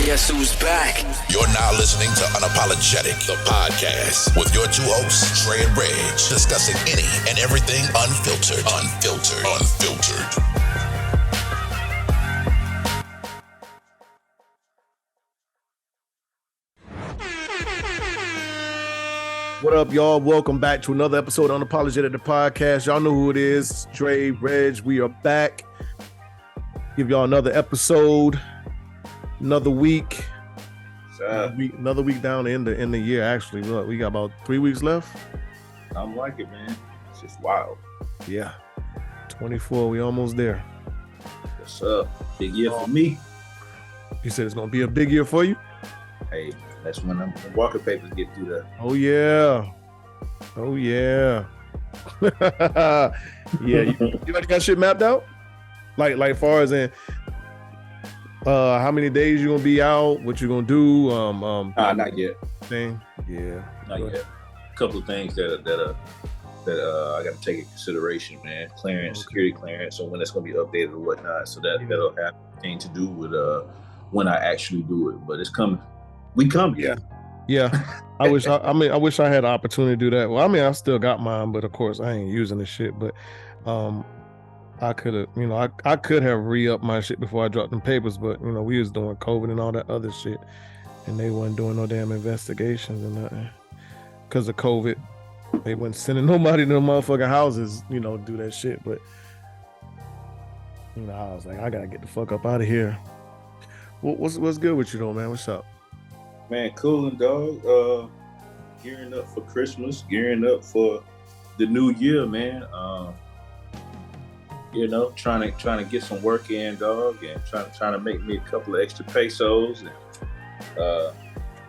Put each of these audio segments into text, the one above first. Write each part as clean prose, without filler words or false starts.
Guess who's back? You're now listening to Unapologetic, the podcast, with your two hosts, Trey and Reg, discussing any and everything unfiltered. What up, y'all? Welcome back to another episode of Unapologetic, the podcast. Y'all know who it is. Trey, Reg, we are back. Give y'all another episode, another week. Another week down in the year. Actually, look, we got about 3 weeks left. I'm like it, man. It's just wild. Yeah, 24. We almost there. What's up? Big year for me. You said it's gonna be a big year for you. Hey, that's when the walker papers get through the. Oh yeah. Yeah. You already got shit mapped out? Like far as in how many days you gonna be out? What you gonna do? Not yet. Thing. Yeah. Not yet. A couple of things that I got to take in consideration, man. Clearance, okay. Security clearance, so when it's gonna be updated or whatnot. So that'll have anything to do with when I actually do it. But it's coming. We come. Yeah. I wish I had the opportunity to do that. Well, I mean, I still got mine, but of course I ain't using the shit. But I could have, I could have re-upped my shit before I dropped them papers, but we was doing COVID and all that other shit, and they wasn't doing no damn investigations and nothing because of COVID. They wasn't sending nobody to the motherfucking houses, do that shit. But I was like, I gotta get the fuck up out of here. What's good with you though, man? What's up? Man, cooling, dog. Gearing up for Christmas, gearing up for the new year, man. Trying to get some work in, dog, and trying to make me a couple of extra pesos, and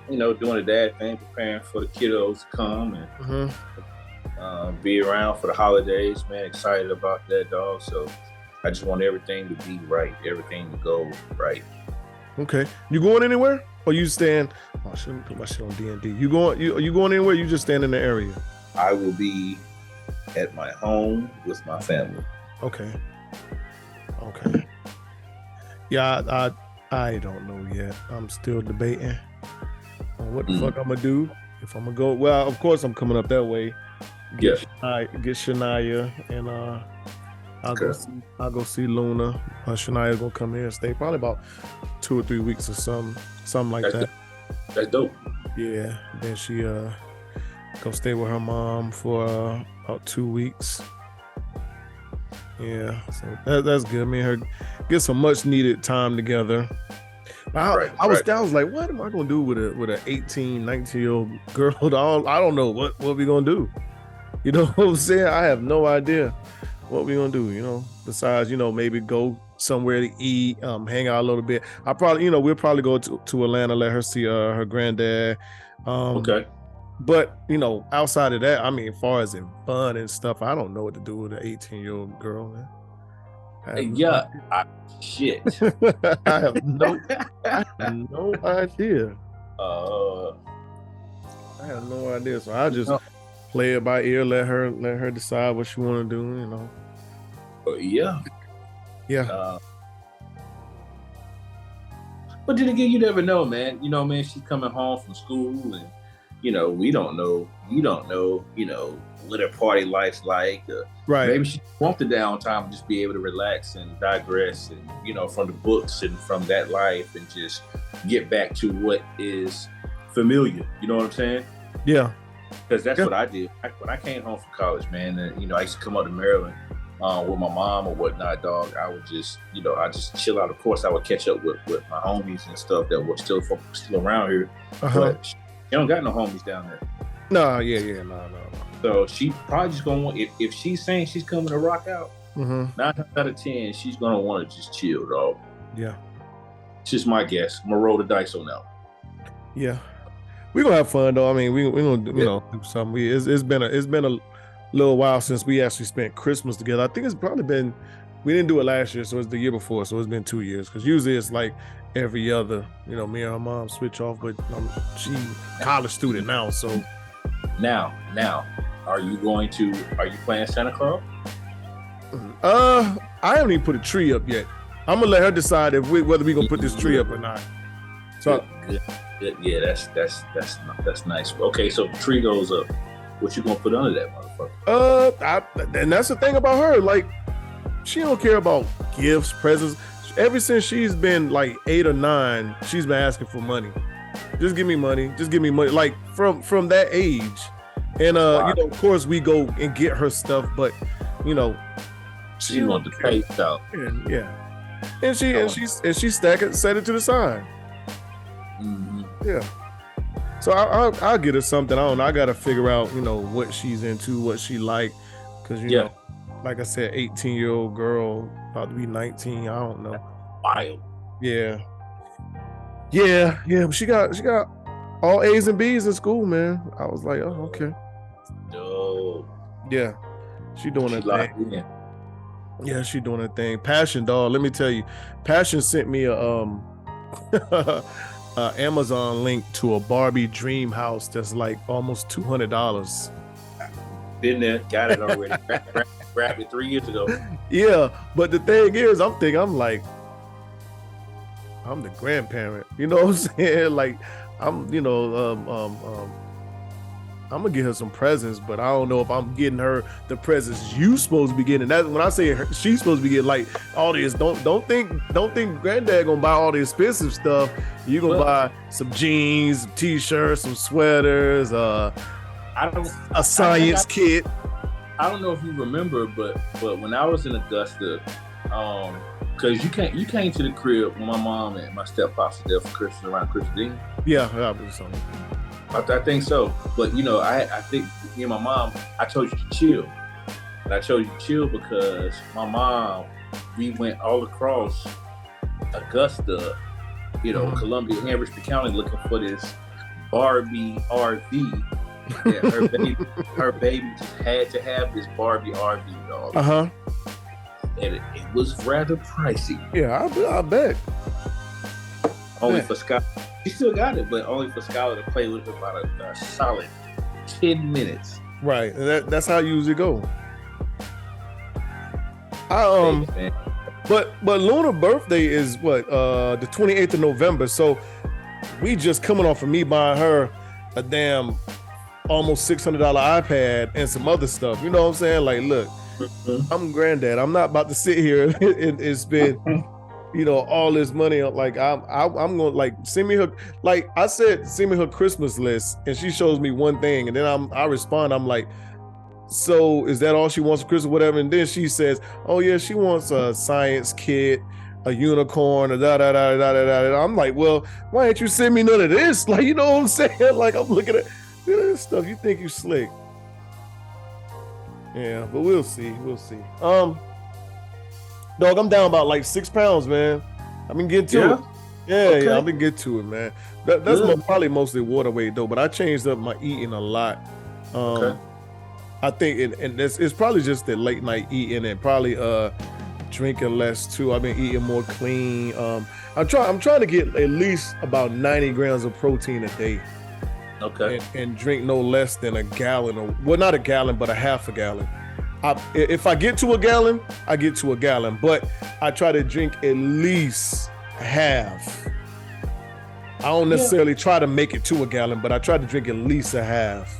doing the dad thing, preparing for the kiddos to come and be around for the holidays, man. Excited about that, dog. So I just want everything to be right, everything to go right. Okay, you going anywhere? Or you staying? Oh, I shouldn't put my shit on D&D. You going anywhere? You just staying in the area? I will be at my home with my family. Okay. Yeah, I don't know yet. I'm still debating on what the fuck I'm gonna do. If I'm gonna go, well, of course I'm coming up that way. Get Shania, and I'll go see Luna. Shania's gonna come here and stay probably about 2 or 3 weeks or something like that. That's dope. Yeah. Then she go stay with her mom for about 2 weeks. Yeah, so that's good. Me and her get some much needed time together. I was like, what am I gonna do with an 18, 19-year-old girl? I don't know what we gonna do. You know what I'm saying? I have no idea what we gonna do. Besides, maybe go somewhere to eat, hang out a little bit. I probably, we'll probably go to Atlanta, let her see her granddad. Okay. But, outside of that, I mean, as far as in fun and stuff, I don't know what to do with an 18-year-old girl, man. Shit. I have no idea. I have no idea. So I just play it by ear, let her decide what she want to do, Yeah. But then again, you never know, man. Man, she's coming home from school and we don't know, what her party life's like. Right. Maybe she wants the downtime, just be able to relax and digress and, from the books and from that life and just get back to what is familiar. You know what I'm saying? Yeah. Because that's what I did. When I came home from college, man, and, I used to come up to Maryland with my mom or whatnot, dog. I would just, I just chill out. Of course, I would catch up with my homies and stuff that were still around here. But you don't got no homies down there. No. So she probably just gonna want, if she's saying she's coming to rock out, 9 out of 10, she's gonna want to just chill, dog. Yeah. It's just my guess. I'm gonna roll the dice on that. Yeah. We're gonna have fun though. I mean, we're gonna do something. It's been a little while since we actually spent Christmas together. I think it's probably been, we didn't do it last year, so it's the year before, so it's been 2 years. Because usually it's like every other, me and her mom switch off, but she college student now, so. Now, are you playing Santa Claus? I haven't even put a tree up yet. I'm gonna let her decide whether we gonna put this tree up or not. So good. Yeah, that's nice. Okay, so the tree goes up. What you gonna put under that motherfucker? and that's the thing about her. Like, she don't care about gifts, presents. Ever since she's been like 8 or 9, she's been asking for money. Just give me money. Just give me money. Like from that age. And Wow. you know, of course we go and get her stuff, but you know, She want the face out. Yeah. And she stack it, set it to the side. Mm-hmm. Yeah. So I'll get her something. I don't know. I gotta figure out, you know, what she's into, what she like. Cause you know, like I said, 18-year-old girl, about to be 19. I don't know. Wild. Yeah. But she got all A's and B's in school, man. I was like, oh, okay. Dope. Yeah. She doing her thing. Yeah, she doing her thing. Passion, dog. Let me tell you, Passion sent me a Amazon link to a Barbie dream house that's like almost $200. Been there, got it already. Grabbed it 3 years ago. Yeah, but the thing is, I'm the grandparent. You know what I'm saying? Like, I'm gonna get her some presents, but I don't know if I'm getting her the presents you supposed to be getting. That's when I say she's supposed to be getting like all this. Don't think granddad gonna buy all the expensive stuff. You gonna buy some jeans, some t-shirts, some sweaters, a science kit. I don't know if you remember, but when I was in Augusta, because you came to the crib when my mom and my steppops were there for Christmas, around Christmas Eve. Yeah, that was something. I think so. But, you know, I think me and my mom, I told you to chill. And I told you to chill because my mom, we went all across Augusta, you know, Columbia and Richmond County looking for this Barbie RV. Yeah, her baby just had to have this Barbie RV, dog. Uh-huh. And it was rather pricey. Yeah, I bet. Only for Scott. She still got it, but only for Skylar to play with her about a solid 10 minutes. Right. That's how you usually go. But Luna's birthday is what, the 28th of November. So we just coming off of me buying her a damn almost $600 iPad and some other stuff. You know what I'm saying? Like, look, I'm granddad. I'm not about to sit here and spend, you know, all this money. Like, I'm gonna, like, send me her, like I said, send me her Christmas list, and she shows me one thing, and then I respond, I'm like, so is that all she wants for Christmas, whatever? And then she says, oh yeah, she wants a science kit, a unicorn, a da da da da da da. I'm like, well, why ain't you send me none of this? Like, you know what I'm saying? Like, I'm looking at this stuff. You think you slick? Yeah, but we'll see. Dog, I'm down about like 6 pounds, man. I've been getting to it. Yeah, I've been getting to it, man. That's probably mostly water weight though, but I changed up my eating a lot. I think it's probably just the late night eating and probably drinking less too. I've been eating more clean. I'm trying to get at least about 90 grams of protein a day. Okay. And drink no less than a gallon, or well, not a gallon, but a half a gallon. If I get to a gallon, I get to a gallon, but I try to drink at least half. I don't necessarily try to make it to a gallon, but I try to drink at least a half.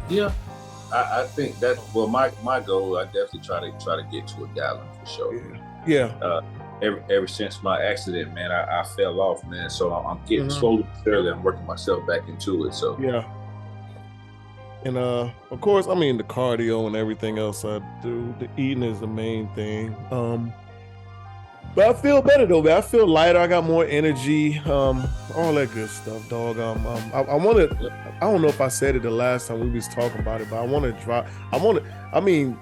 Yeah, I think that. Well, my goal, I definitely try to get to a gallon for sure. Yeah. Ever since my accident, man, I fell off, man. So I'm getting slowly but surely. I'm working myself back into it. So yeah. And of course, I mean the cardio and everything else I do. The eating is the main thing. But I feel better though, man. I feel lighter. I got more energy. All that good stuff, dog. I want to. I don't know if I said it the last time we was talking about it, but I want to drop. I mean,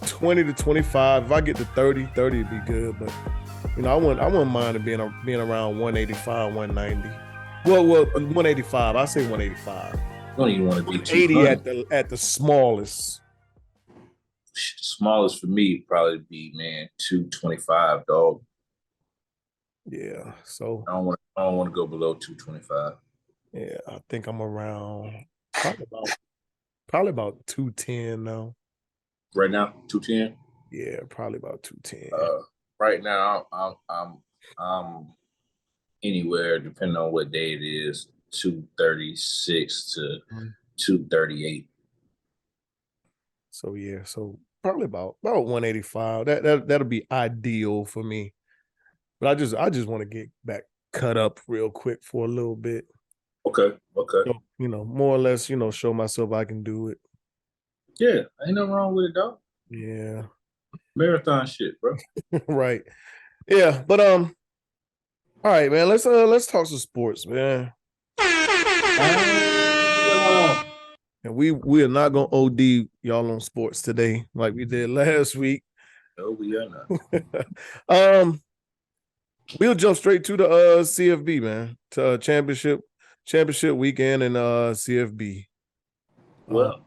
20 to 25. If I get to 30 would be good. But you know, I wouldn't mind being around 185, 190. Well, 185. I say 185. I don't even want to be 80 at the smallest. Smallest for me would probably be 225, dog. Yeah, so I don't want to go below 225. Yeah, I think I'm around probably about 210 now. Right now, 210. Yeah, probably about 210. Right now, I'm anywhere, depending on what day it is, 236 to 238. So yeah, so probably about 185. That'll be ideal for me. But I just want to get back cut up real quick for a little bit. Okay. So, more or less, show myself I can do it. Yeah, ain't nothing wrong with it, dog. Yeah. Marathon shit, bro. Right. Yeah, but all right, man. Let's talk some sports, man. And we are not gonna OD y'all on sports today like we did last week. No, we are not. We'll jump straight to the CFB, man. To championship weekend and CFB. Well,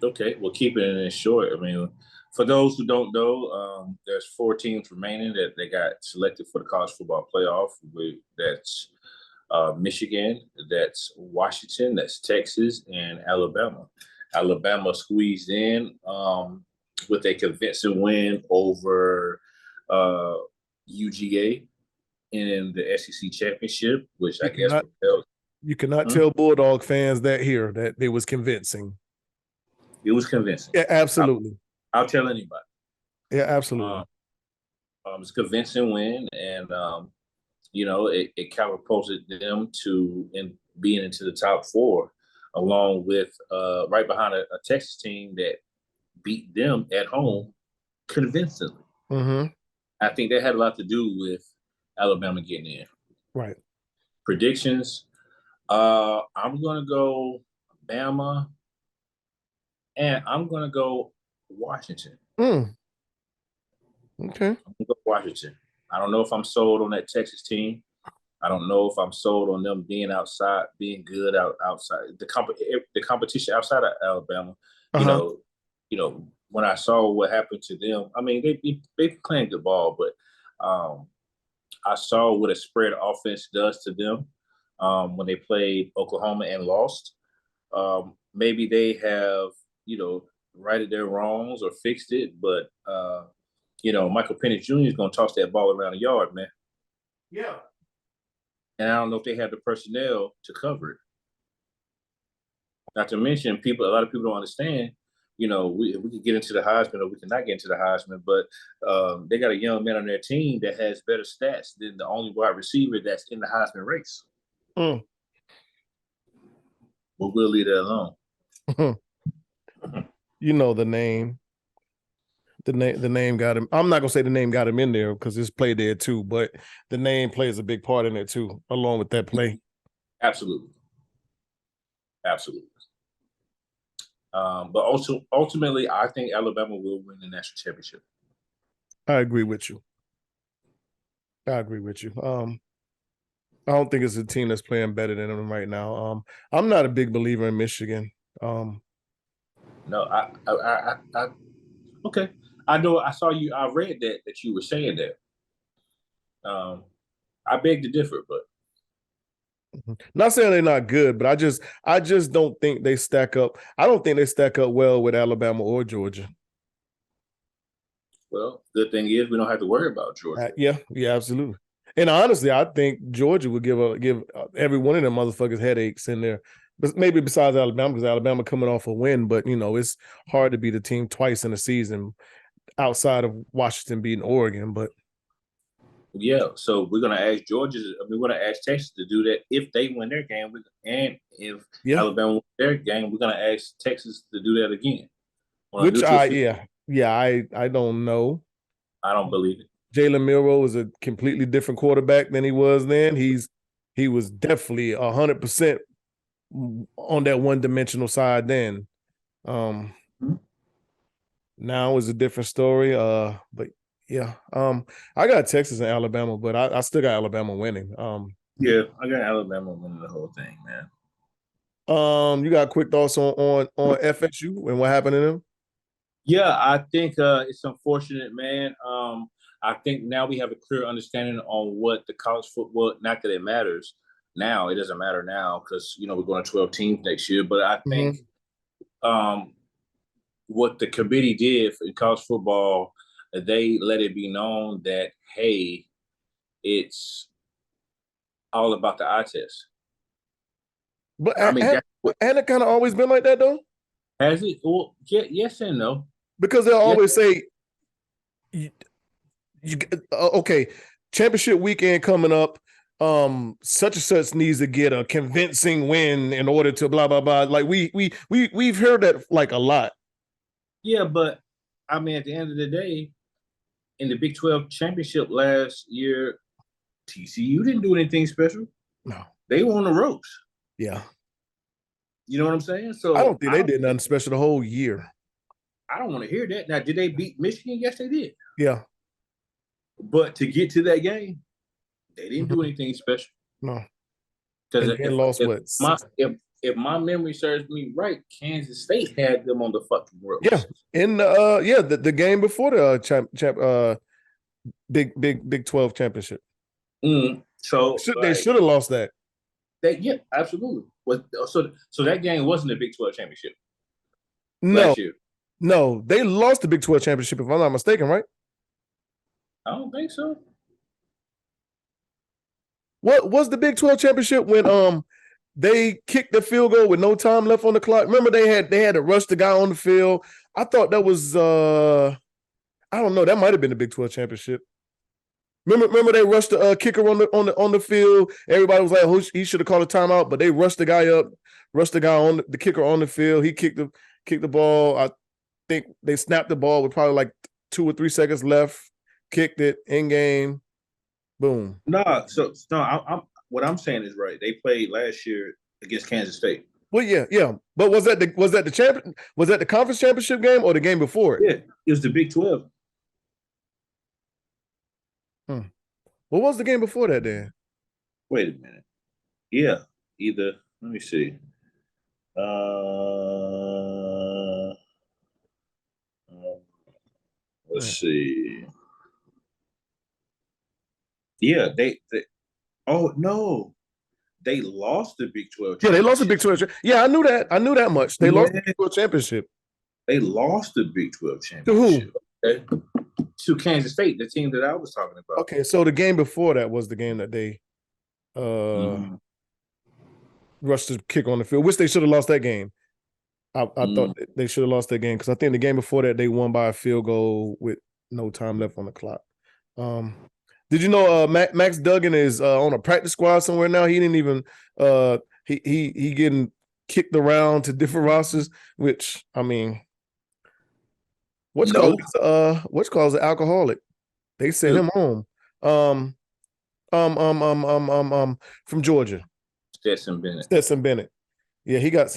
okay. Well, keeping it in short. I mean, for those who don't know, there's 4 teams remaining that they got selected for the college football playoff. That's Michigan, that's Washington, that's Texas, and Alabama. Alabama squeezed in with a convincing win over UGA in the SEC championship, which you cannot tell Bulldog fans that it was convincing. It was convincing. Yeah, absolutely. I'll tell anybody. Yeah, absolutely. It's a convincing win, and it catapulted them to being into the top 4, along with right behind a Texas team that beat them at home convincingly. Mm-hmm. I think that had a lot to do with Alabama getting in. Right. Predictions. I'm going to go Bama, and I'm going to go Washington. Okay. I'm going to go Washington. I don't know if I'm sold on that Texas team. I don't know if I'm sold on them being outside, being good outside. The competition outside of Alabama, when I saw what happened to them, I mean, they playing good ball, but I saw what a spread offense does to them when they played Oklahoma and lost. Maybe they have, righted their wrongs or fixed it, but Michael Penix Jr. is going to toss that ball around the yard, man. Yeah. And I don't know if they have the personnel to cover it. Not to mention, a lot of people don't understand, we can get into the Heisman or we cannot get into the Heisman, but they got a young man on their team that has better stats than the only wide receiver that's in the Heisman race. But we'll leave that alone. You know the name. The name got him. I'm not gonna say the name got him in there because it's played there too, but the name plays a big part in it too, along with that play. Absolutely. But also, ultimately, I think Alabama will win the national championship. I agree with you. I don't think it's a team that's playing better than them right now. I'm not a big believer in Michigan. No, I okay. I know. I saw you. I read that you were saying that. I beg to differ, but not saying they're not good, but I just don't think they stack up. I don't think they stack up well with Alabama or Georgia. Well, good thing is we don't have to worry about Georgia. Yeah, absolutely. And honestly, I think Georgia would give every one of them motherfuckers headaches in there. But maybe besides Alabama, because Alabama coming off a win, but it's hard to beat a team twice in a season outside of Washington beating Oregon. But yeah, so we're gonna ask we're gonna ask Texas to do that if they win their game, and if Alabama wins their game, we're gonna ask Texas to do that again. Which I don't know. I don't believe it. Jalen Milroe is a completely different quarterback than he was then. He was definitely 100% on that one-dimensional side then. Now is a different story. But yeah, I got Texas and Alabama, but I still got Alabama winning. Yeah, I got Alabama winning the whole thing, man. You got quick thoughts on FSU and what happened to them? Yeah, I think it's unfortunate, man. I think now we have a clear understanding on what the college football, not that it matters now, it doesn't matter now because, we're going to 12 teams next year. But I think what the committee did in college football, they let it be known that, hey, it's all about the eye test. But I mean, hasn't it kind of always been like that though? Has it? Well, yeah, yes and no. Because they'll always say, okay, championship weekend coming up. Such and such needs to get a convincing win in order to blah blah blah. Like we've heard that like a lot. Yeah, but I mean, at the end of the day, in the Big 12 championship last year, TCU didn't do anything special. No, they were on the ropes. Yeah, you know what I'm saying. So I don't think they did nothing special the whole year. I don't want to hear that. Now, did they beat Michigan? Yes, they did. Yeah, but to get to that game, they didn't do anything special. No, because if my memory serves me right, Kansas State had them on the fucking ropes. Yeah, in the game before the Big 12 championship. So they should have lost that. Yeah, absolutely. So that game wasn't a Big 12 championship. No, no, they lost the Big 12 championship if I'm not mistaken, right? I don't think so. What was the Big 12 championship when they kicked the field goal with no time left on the clock? Remember they had to rush the guy on the field. I thought that was I don't know. That might have been the Big 12 championship. Remember they rushed the kicker on the field. Everybody was like, oh, he should have called a timeout, but they rushed the guy up, rushed the guy on the kicker on the field. He kicked the ball. I think they snapped the ball with probably like 2 or 3 seconds left. Kicked it in game. Boom. What I'm saying is right. They played last year against Kansas State. Well, yeah. But was that the champion? Was that the conference championship game or the game before it? Yeah, it was the Big 12. What was the game before that then? Wait a minute. Yeah, either. Let me see. Let's see. Yeah, they oh no. They lost the Big 12 championship. Yeah, they lost the Big 12. Yeah, I knew that much. They lost the Big 12 championship. They lost the Big 12 championship. To who? To Kansas State, the team that I was talking about. Okay, so the game before that was the game that they rushed the kick on the field, which they should have lost that game. I thought they should have lost that game because I think the game before that they won by a field goal with no time left on the clock. Did you know Max Duggan is on a practice squad somewhere now? He didn't even he getting kicked around to different rosters, which I mean, what's called an alcoholic. They sent him home. From Georgia. Stetson Bennett. Yeah, he got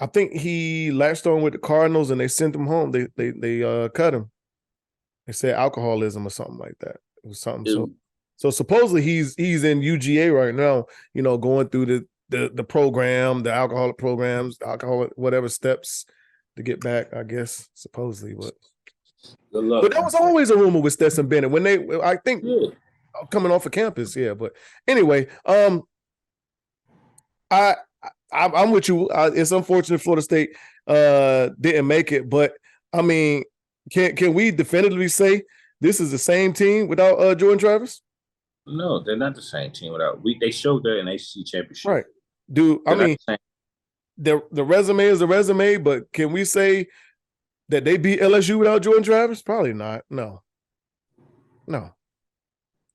I think he latched on with the Cardinals and they sent him home. They cut him. They said alcoholism or something like that. It was something. So supposedly he's in UGA right now, you know, going through the program, the alcoholic programs, the alcoholic whatever steps to get back, I guess, supposedly. But that was always a rumor with Stetson Bennett when I think coming off of campus, yeah. But anyway, I'm with you. It's unfortunate Florida State didn't make it, but I mean, can we definitively say this is the same team without Jordan Travis? No, they're not the same team without. They showed that in ACC championship, right? Dude, I mean, the resume is a resume, but can we say that they beat LSU without Jordan Travis? Probably not. No.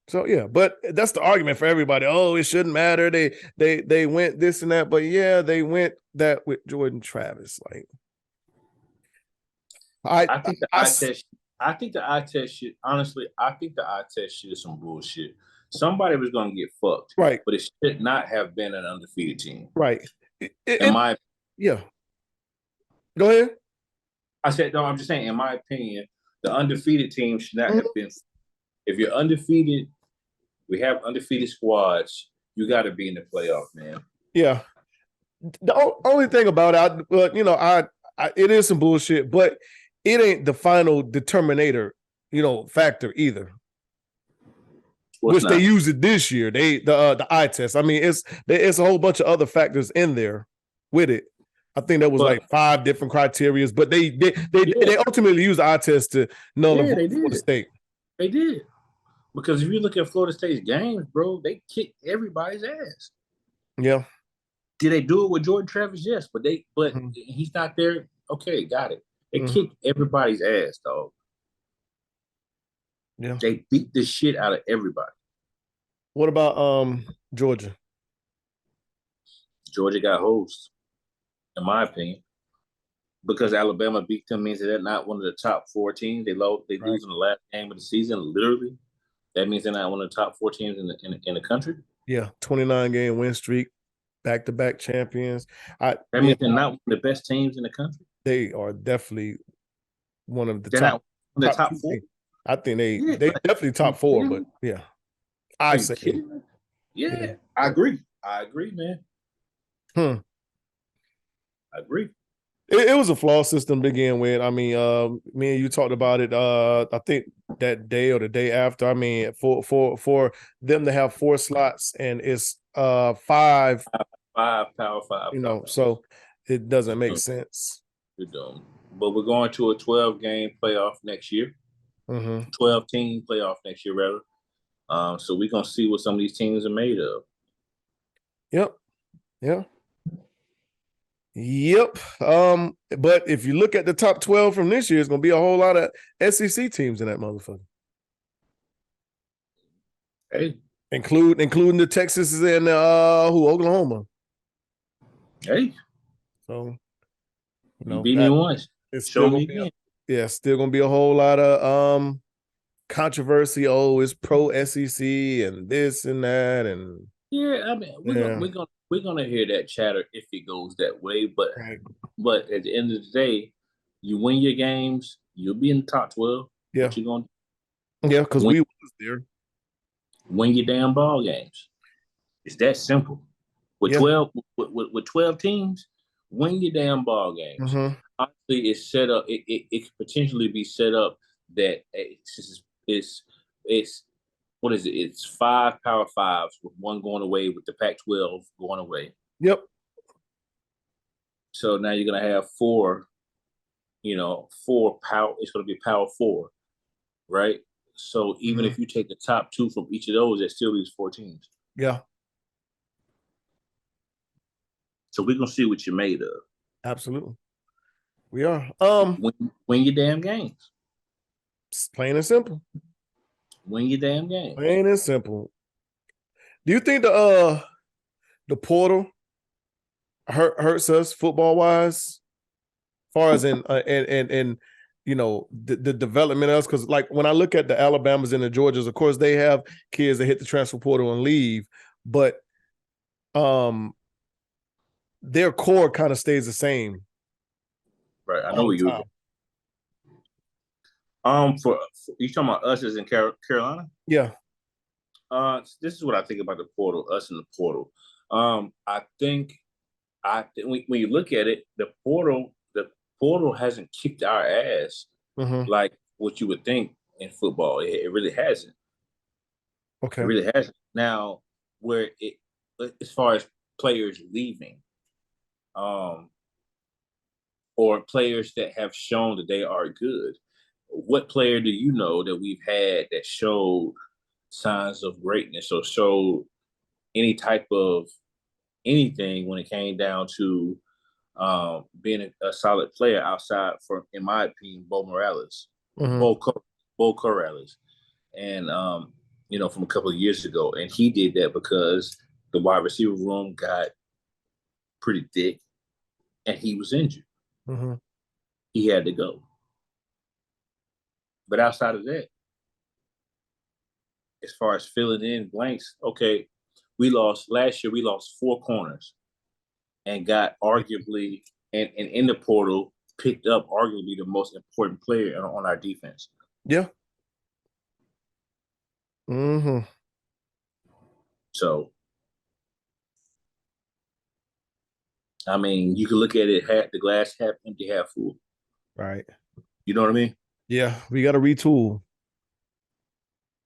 So yeah, but that's the argument for everybody. Oh, it shouldn't matter. They went this and that, but yeah, they went that with Jordan Travis. Like, I think the eye test shit. Honestly, I think the eye test shit is some bullshit. Somebody was going to get fucked, right? But it should not have been an undefeated team, right? Yeah. Go ahead. I said no. I'm just saying, in my opinion, the undefeated team should not have been. If you're undefeated, we have undefeated squads. You got to be in the playoff, man. Yeah. The only thing about it, it is some bullshit, but it ain't the final determinator, factor either. They use it this year. The eye test. I mean, it's a whole bunch of other factors in there with it. I think that was like 5 different criterias, but they ultimately used the eye test to nullify the state. They did. Because if you look at Florida State's games, bro, they kick everybody's ass. Yeah. Did they do it with Jordan Travis? Yes, but he's not there. Okay, got it. They kicked everybody's ass, dog. Yeah. They beat the shit out of everybody. What about Georgia? Georgia got hosed, in my opinion. Because Alabama beat them means that they're not one of the top 4 teams. They lose in the last game of the season, literally. That means they're not one of the top 4 teams in the country. Yeah, 29-game win streak, back-to-back champions. That means they're not one of the best teams in the country. They are definitely one of the top 4. I think they definitely top 4, but yeah, I say, yeah, I agree. Man. I agree. It was a flawed system to begin with. I mean, me and you talked about it. I think that day or the day after. I mean, for them to have 4 slots and it's 5 Power 5. You know, so it doesn't make sense. We don't. But we're going to a 12-game playoff next year. 12-team playoff next year, rather. So we're gonna see what some of these teams are made of. Yep. But if you look at the top 12 from this year, it's gonna be a whole lot of SEC teams in that motherfucker. Hey, including the Texas and Oklahoma. Hey, so you beat me once. It's still gonna be still gonna be a whole lot of controversy. Oh, it's pro SEC and this and that, and I mean we're gonna hear that chatter if it goes that way. But at the end of the day, you win your games, you'll be in the top 12. Yeah, what you gonna? Yeah, because we was there. Win your damn ball games. It's that simple. With 12 teams, win your damn ball games. Honestly, it's set up. It could potentially be set up that it's what is it? It's 5 Power 5s with one going away, with the Pac-12 going away. Yep. So now you're gonna have 4. 4 power. It's gonna be Power 4, right? So even if you take the top 2 from each of those, that still leaves 4 teams. Yeah. So we're gonna see what you're made of. Absolutely. We are. Win your damn games. Plain and simple. Win your damn game. Plain and simple. Do you think the portal hurts us football wise, as far as in the development of us? Because like when I look at the Alabamas and the Georgias, of course they have kids that hit the transfer portal and leave, but their core kind of stays the same. Right, I know what you're. For you talking about us as in Carolina? Yeah. This is what I think about the portal. Us in the portal. I think when you look at it, the portal hasn't kicked our ass like what you would think in football. It really hasn't. Okay. It really hasn't. Now, where it as far as players leaving, or players that have shown that they are good. What player do you know that we've had that showed signs of greatness or showed any type of anything when it came down to being a solid player outside, for, in my opinion, Bo Morales, Bo Corrales, and from a couple of years ago, and he did that because the wide receiver room got pretty thick, and he was injured. He had to go. But outside of that, as far as filling in blanks, okay, last year we lost 4 corners and got arguably, and in the portal, picked up arguably the most important player on our defense. Yeah. So, I mean, you can look at it, the glass half empty, half full. Right. You know what I mean? Yeah, we got to retool.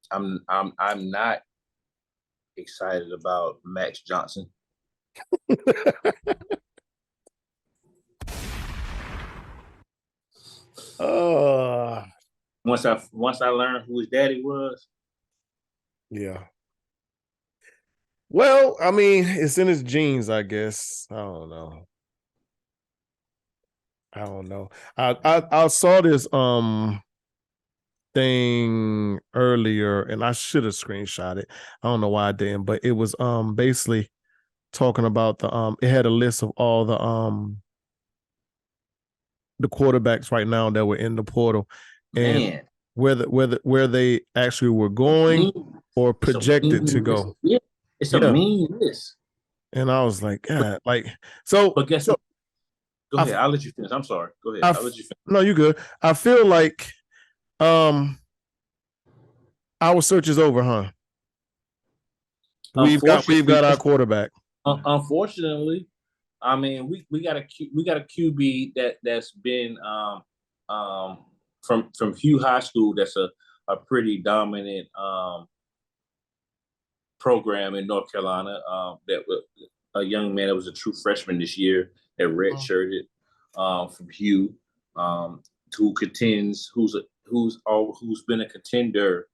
I'm not excited about Max Johnson. Once I learned who his daddy was, Yeah. Well, I mean, it's in his genes, I guess. I don't know. I saw this thing earlier, and I should have screenshot it. I don't know why I didn't, but it was basically talking about it had a list of all the quarterbacks right now that were in the portal, and Man, where they actually were going or projected to go. Yeah, it's a mean list. And I was like, God, like so. But guess what? Go ahead. I'll let you finish. I'm sorry. Go ahead. I'll let you finish. No, you good. I feel like our search is over, huh? We've got our quarterback. Unfortunately, I mean we got a QB that's been from Hugh High School. That's a pretty dominant program in North Carolina. That was a young man that was a true freshman this year that redshirted from Hugh, who contends, who's been a contender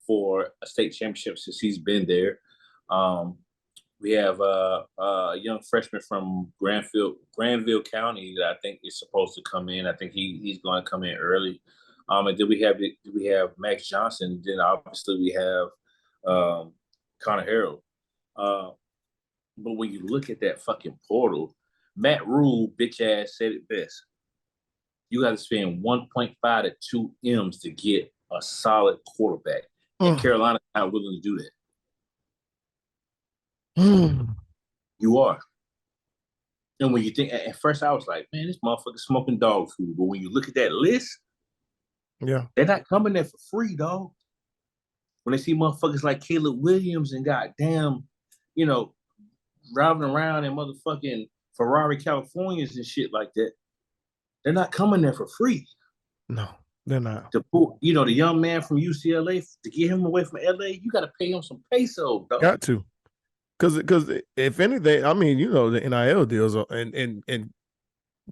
for a state championship since he's been there. We have a young freshman from Granville County that I think is supposed to come in. I think he's going to come in early. And then we have Max Johnson. Then obviously we have Connor Harrell. But when you look at that fucking portal, Matt Rule, bitch ass, said it best. You got to spend 1.5 to 2 M's to get a solid quarterback. And Carolina's not willing to do that. You are. And when you think, at first I was like, man, this motherfucker smoking dog food. But when you look at that list, yeah, they're not coming there for free, dog. When they see motherfuckers like Caleb Williams and goddamn, driving around in motherfucking Ferrari Californias and shit like that, they're not coming there for free. No, they're not. To pull, the young man from UCLA, to get him away from LA, you got to pay him some pesos, dog. Got to. Because if anything, I mean, the NIL deals in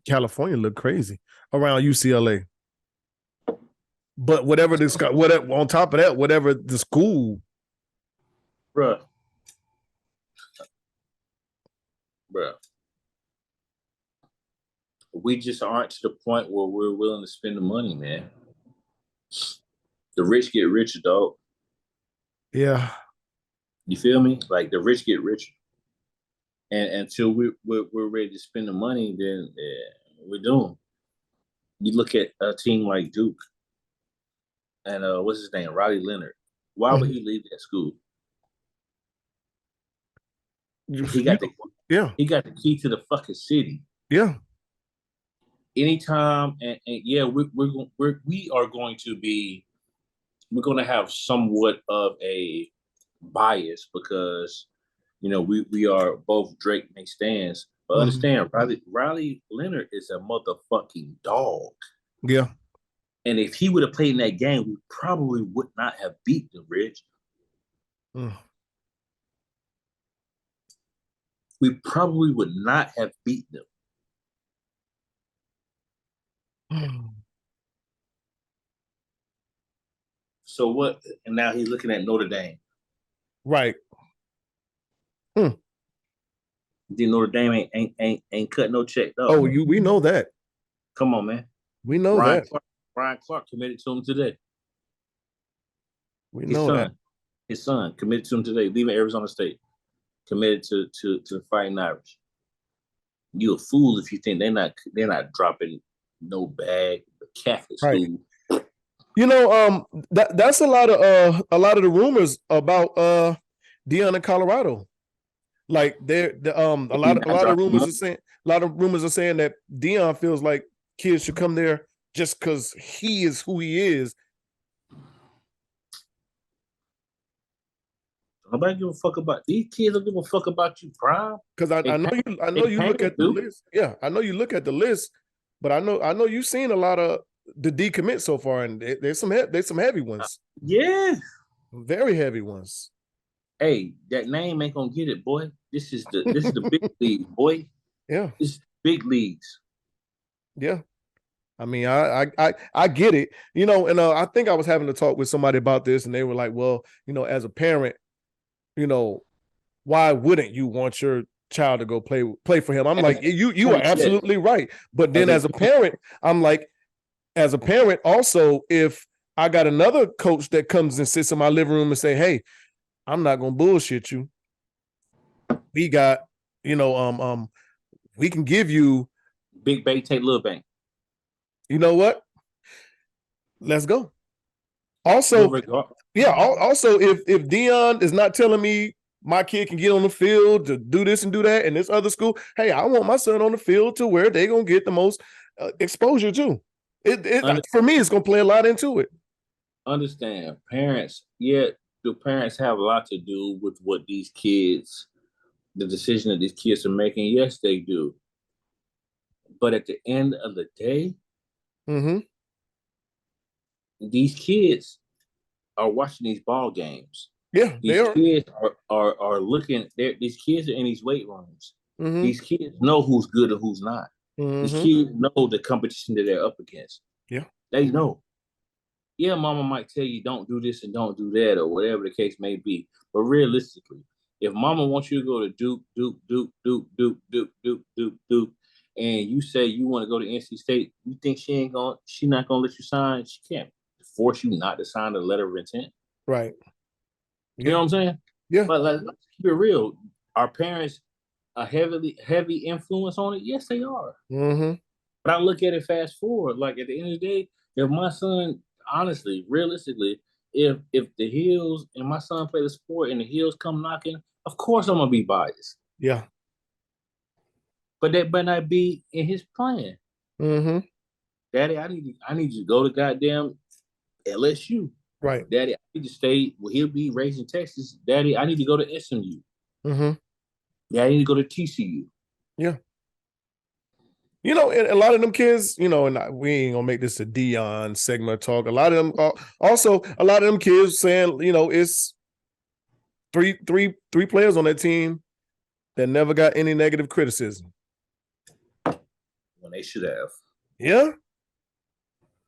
California look crazy around UCLA. But whatever on top of that, whatever the school, bruh, we just aren't to the point where we're willing to spend the money, man. The rich get richer, dog. Yeah. You feel me? Like the rich get richer, and until we're ready to spend the money, then we're doomed. You look at a team like Duke, and what's his name, Riley Leonard. Why would he leave that school? He got the key to the fucking city. Yeah. Anytime, and yeah, we are going to be. We're going to have somewhat of a bias because we are both Drake make stands, but understand Riley Leonard is a motherfucking dog. Yeah. And if he would have played in that game, we probably would not have beat the Rich. We probably would not have beat them. So what? And now he's looking at Notre Dame. Right. The Notre Dame ain't cut no check though. Oh, we know that. Come on, man. We know that. Ryan Clark committed to him today. We know that. His son committed to him today, leaving Arizona State. Committed to the Fighting Irish. You a fool if you think they're not dropping no bag. Catholic school. That's a lot of the rumors about Deion in Colorado. Like a lot of rumors are saying that Deion feels like kids should come there just because he is who he is. Nobody give a fuck about these kids. Don't give a fuck about you, Prime. Because I know you look at the list. Yeah, I know you look at the list, but I know you've seen a lot of the decommit so far, and there's some heavy ones. Yeah, very heavy ones. Hey, that name ain't gonna get it, boy. This is the big league, boy. Yeah, this is big leagues. Yeah, I mean, I get it, you know, and I think I was having to talk with somebody about this, and they were like, well, you know, as a parent, you know, why wouldn't you want your child to go play for him? I'm like, you are absolutely right. But then as a parent, I'm like, as a parent, also, if I got another coach that comes and sits in my living room and say, hey, I'm not gonna bullshit you. We got, you know, we can give you big bank, take little bank. You know what? Let's go. Also, yeah. Also, if Dion is not telling me my kid can get on the field to do this and do that, and this other school, hey, I want my son on the field to where they're gonna get the most exposure too. For me, it's gonna play a lot into it. Understand, parents. Yeah, the parents have a lot to do with what these kids, the decision that these kids are making. Yes, they do. But at the end of the day, these kids are watching these ball games. Yeah, these kids are looking. These kids are in these weight rooms. These kids know who's good and who's not. These kids know the competition that they're up against. Yeah, they know. Yeah, mama might tell you don't do this and don't do that, or whatever the case may be. But realistically, if mama wants you to go to Duke, and you say you want to go to NC State, you think she not gonna let you sign? She can't force you not to sign the letter of intent. Right. You know what I'm saying? Yeah. But let's keep it real. Our parents are heavy influence on it? Yes, they are. But I look at it fast forward. Like at the end of the day, if my son, honestly, realistically, if the Hills and my son play the sport and the Hills come knocking, of course I'm gonna be biased. Yeah. But that better not be in his plan. Daddy, I need you to go to goddamn LSU. Right. Daddy, I need to stay. Well, he'll be raised in Texas. Daddy, I need to go to SMU. Yeah, I need to go to TCU. Yeah. You know, and a lot of them kids, you know, and we ain't gonna make this a Dion segment talk. A lot of them, also a lot of them kids saying, you know, it's three players on that team that never got any negative criticism. When they should have. Yeah.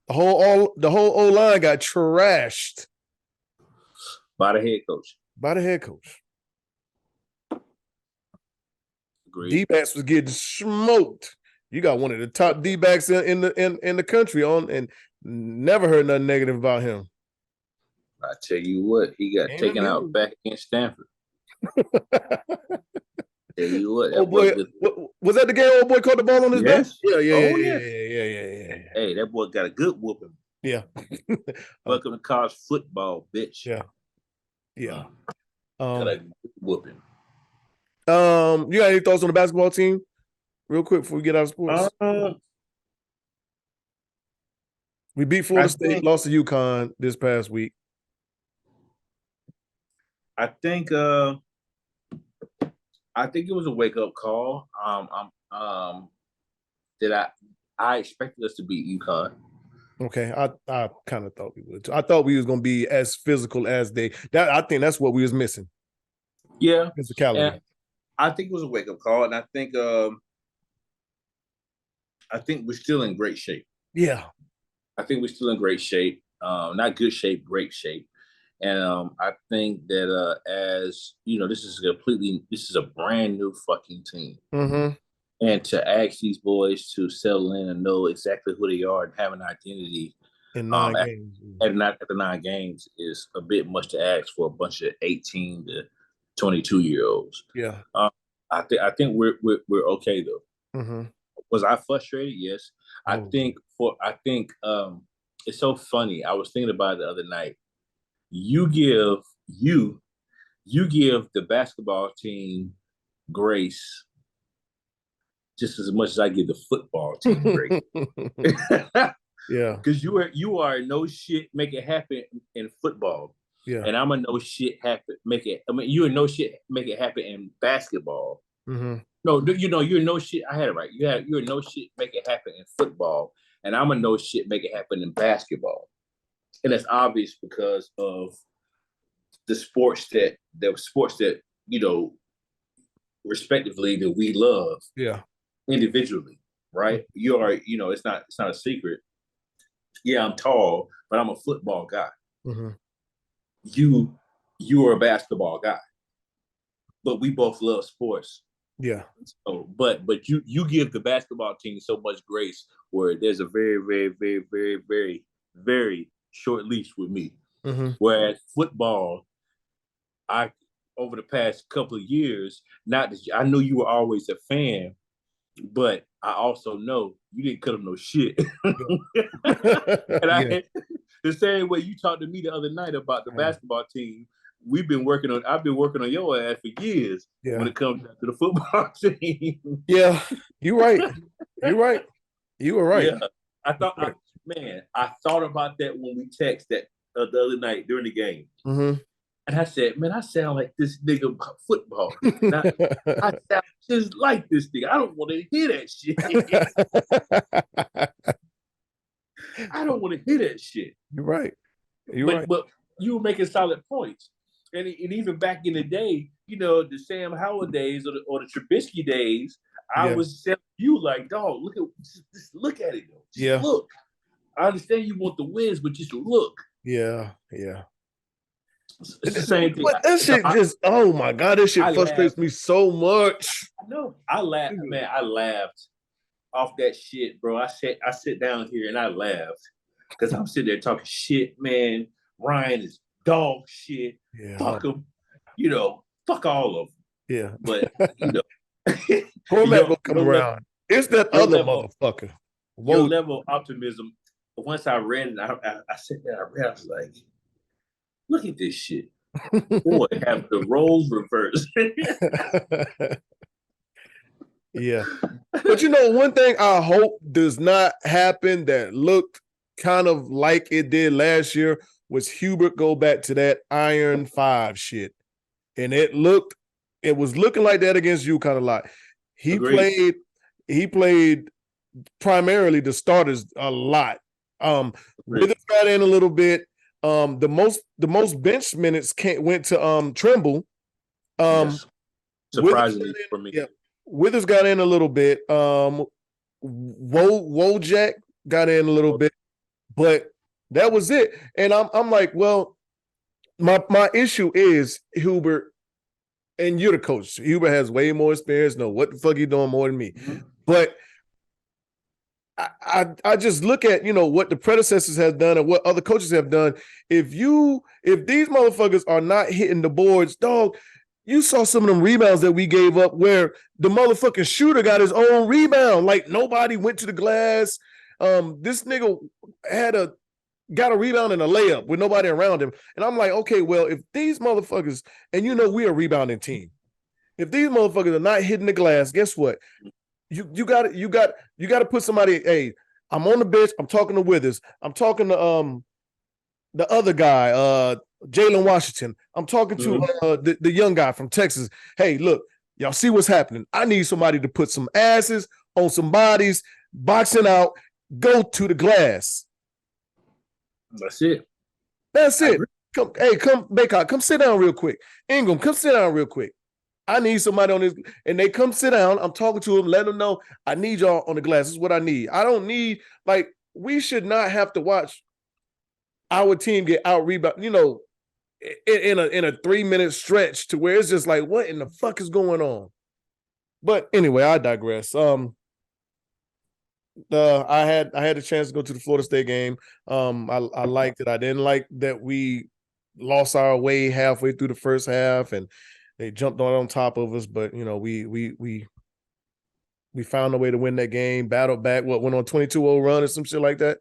The whole O-line got trashed by the head coach. Agreed. D-backs was getting smoked. You got one of the top D-backs in the country on, and never heard nothing negative about him. I tell you what, he got taken out back against Stanford. Tell you what, oh boy, was that the game? Old boy caught the ball on his back. Yeah. Hey, that boy got a good whooping. Yeah. Welcome to college football, bitch. Yeah. Got a good whooping. You got any thoughts on the basketball team, real quick before we get out of sports? We beat Florida State, lost to UConn this past week. I think it was a wake-up call. That I expected us to beat UConn. Okay, I kind of thought we would too. I thought we was gonna be as physical as they. I think that's what we was missing. Yeah, physicality. And I think it was a wake-up call, and I think we're still in great shape. Yeah, I think we're still in great shape. Not good shape, great shape. And I think that as you know, this is a brand new fucking team. And to ask these boys to settle in and know exactly who they are and have an identity in 9 games. At the 9 games is a bit much to ask for a bunch of 18 to 22-year-olds. Yeah. I think we're okay though. Was I frustrated? Yes. I think it's so funny. I was thinking about it the other night. You give the basketball team grace just as much as I give the football team grace. Yeah, because you are no shit make it happen in football. Yeah, and I'm a no shit you're no shit make it happen in basketball. No, you're no shit. I had it right. You're no shit make it happen in football, and I'm a no shit make it happen in basketball. And that's obvious because of the sports that you know, respectively, that we love. Yeah. Individually. right? You are, it's not a secret. Yeah, I'm tall, but I'm a football guy. Mm-hmm. You are a basketball guy, but we both love sports. Yeah. So, but you give the basketball team so much grace where there's a very, very, very, very, very, very short leash with me. Mm-hmm. Whereas football, I over the past couple of years, not that I knew you were always a fan, but I also know you didn't cut up no shit. And the same way you talked to me the other night about the basketball team, I've been working on your ass for years when it comes down to the football team. Yeah, you're right. You were right. Yeah, I thought about that when we texted the other night during the game. Mm-hmm. And I said, man, I sound like this nigga about football. I sound just like this nigga. I don't want to hear that shit. I don't want to hear that shit. You're right. But you were making solid points. And even back in the day, the Sam Howell days or the Trubisky days, I was telling you like, dog, look at it. Just look. I understand you want the wins, but just look. Yeah. It's the same thing. But that shit oh my God, that shit frustrates me so much. I know. I laughed, man. I laughed off that shit, bro. I sit down here and I laughed because I'm sitting there talking shit, man. Ryan is dog shit. Yeah. Fuck him. Fuck all of them. Yeah. But, Cormac will come around. It's that other motherfucker. Your level of optimism, once I read it, I sat there, I read, I was like, look at this shit. Boy, have the roles reversed. Yeah. But one thing I hope does not happen that looked kind of like it did last year was Hubert go back to that Iron 5 shit. And it was looking like that against UConn a lot. He played primarily the starters a lot. Withers got in a little bit. The most bench minutes went to Trimble. Surprisingly for me. Yeah. Withers got in a little bit. Wojak got in a little bit, but that was it. And I'm like, well, my issue is Hubert, and you're the coach. Hubert has way more experience, know what the fuck he doing more than me. Mm-hmm. But I just look at, what the predecessors have done and what other coaches have done. If these motherfuckers are not hitting the boards, dog, you saw some of them rebounds that we gave up where the motherfucking shooter got his own rebound. Like nobody went to the glass. This nigga got a rebound and a layup with nobody around him. And I'm like, okay, well, if these motherfuckers, and we're a rebounding team. If these motherfuckers are not hitting the glass, guess what? You got to put somebody. Hey, I'm on the bench. I'm talking to Withers. I'm talking to the other guy, Jalen Washington. I'm talking to the young guy from Texas. Hey, look, y'all see what's happening. I need somebody to put some asses on some bodies, boxing out, go to the glass. That's it. Come, Baycott, come sit down real quick. Ingram, come sit down real quick. I need somebody on this, and they come sit down. I'm talking to them, let them know I need y'all on the glass. This is what I need. I don't need, we should not have to watch our team get out rebound, in a 3-minute stretch to where it's just like, what in the fuck is going on? But anyway, I digress. I had a chance to go to the Florida State game. I liked it. I didn't like that we lost our way halfway through the first half and they jumped on top of us, but we found a way to win that game, battled back, went on 22-0 run or some shit like that.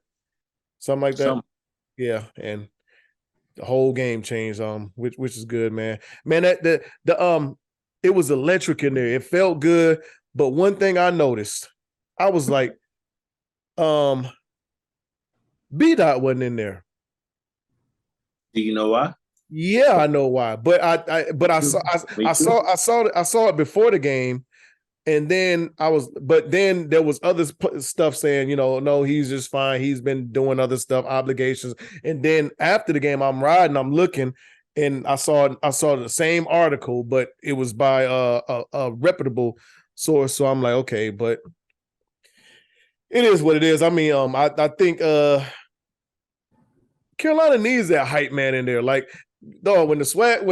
Something like that. Yeah, and the whole game changed, which is good, man. Man, that it was electric in there. It felt good, but one thing I noticed, I was like, B-Dot wasn't in there. Do you know why? Yeah, I know why. But I saw it before the game, and then then there was other stuff saying, no, he's just fine. He's been doing other stuff, obligations. And then after the game, I'm looking, and I saw the same article, but it was by a reputable source. So I'm like, okay, but It is what it is. I mean, I think Carolina needs that hype man in there. Like, dog, when Swag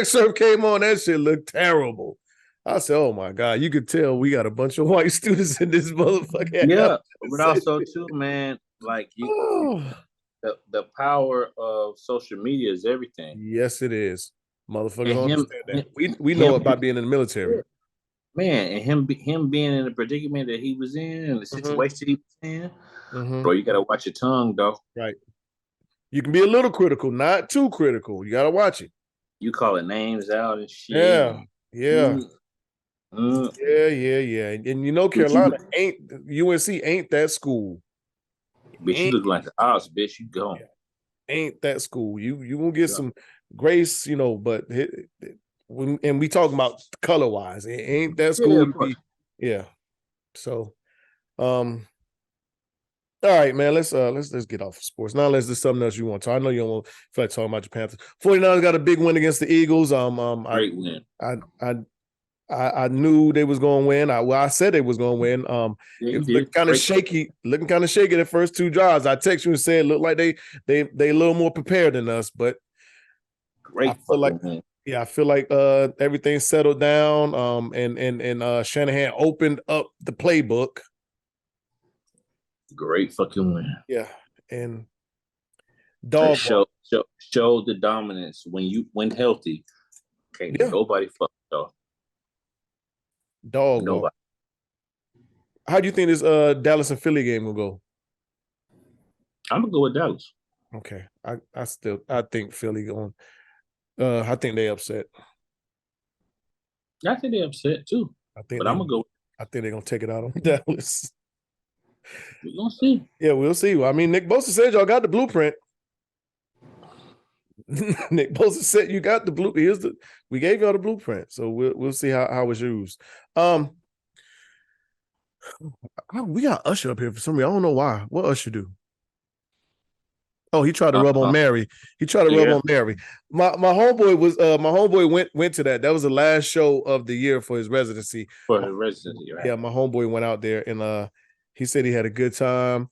Surf came on, that shit looked terrible. I said, "Oh my god!" You could tell we got a bunch of white students in this motherfucker. Yeah, but also too, man, like the power of social media is everything. Yes, it is. Motherfuckers And understand that. We know it by being in the military. Man, and him being in the predicament that he was in and the situation he was in, bro, you gotta watch your tongue, though. Right. You can be a little critical, not too critical. You gotta watch it. You calling names out and shit. Yeah. Yeah. Yeah. And you know, Carolina UNC ain't that school. Bitch, you look like the odds, bitch. You go. Ain't that school. You gonna get some grace, you know, but and we talking about color wise, it ain't that school. Yeah. So all right, man. Let's get off of sports. Now let's do something else you want to. I know you don't want to feel like talking about your Panthers. 49ers got a big win against the Eagles. Great win. I knew they was going to win. I said they was going to win. It was looking kind of shaky. Looking kind of shaky the first two drives. I texted you and said, look like they a little more prepared than us. But great. I feel like everything settled down. And Shanahan opened up the playbook. Great fucking win. Yeah, and dog showed the dominance when healthy. Can't nobody fuck though. Dog. Nobody. How do you think this Dallas and Philly game will go? I'm gonna go with Dallas. Okay, I think Philly going. I think they upset. I think they upset too. I'm gonna go. I think they're gonna take it out on Dallas. We're gonna see. Yeah, we'll see. I mean, Nick Bosa said y'all got the blueprint. Nick Bosa said you got the blueprint. We gave y'all the blueprint, so we'll see how it's used. We got Usher up here for some reason. I don't know why. What Usher do? Oh, he tried to rub on Mary. He tried to rub on Mary. My homeboy went to that. That was the last show of the year for his residency. Right? Yeah, my homeboy went out there and he said he had a good time.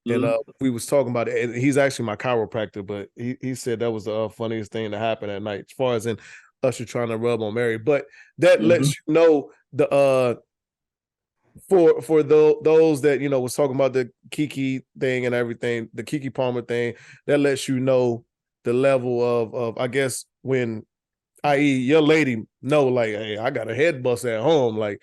And we was talking about it. And he's actually my chiropractor, but he said that was the funniest thing to happen at night, as far as in Usher trying to rub on Mary. But that lets you know the for those that was talking about the Kiki thing and everything, the Kiki Palmer thing, that lets you know the level of I guess when, i.e., your lady know, like, hey, I got a head bust at home, like,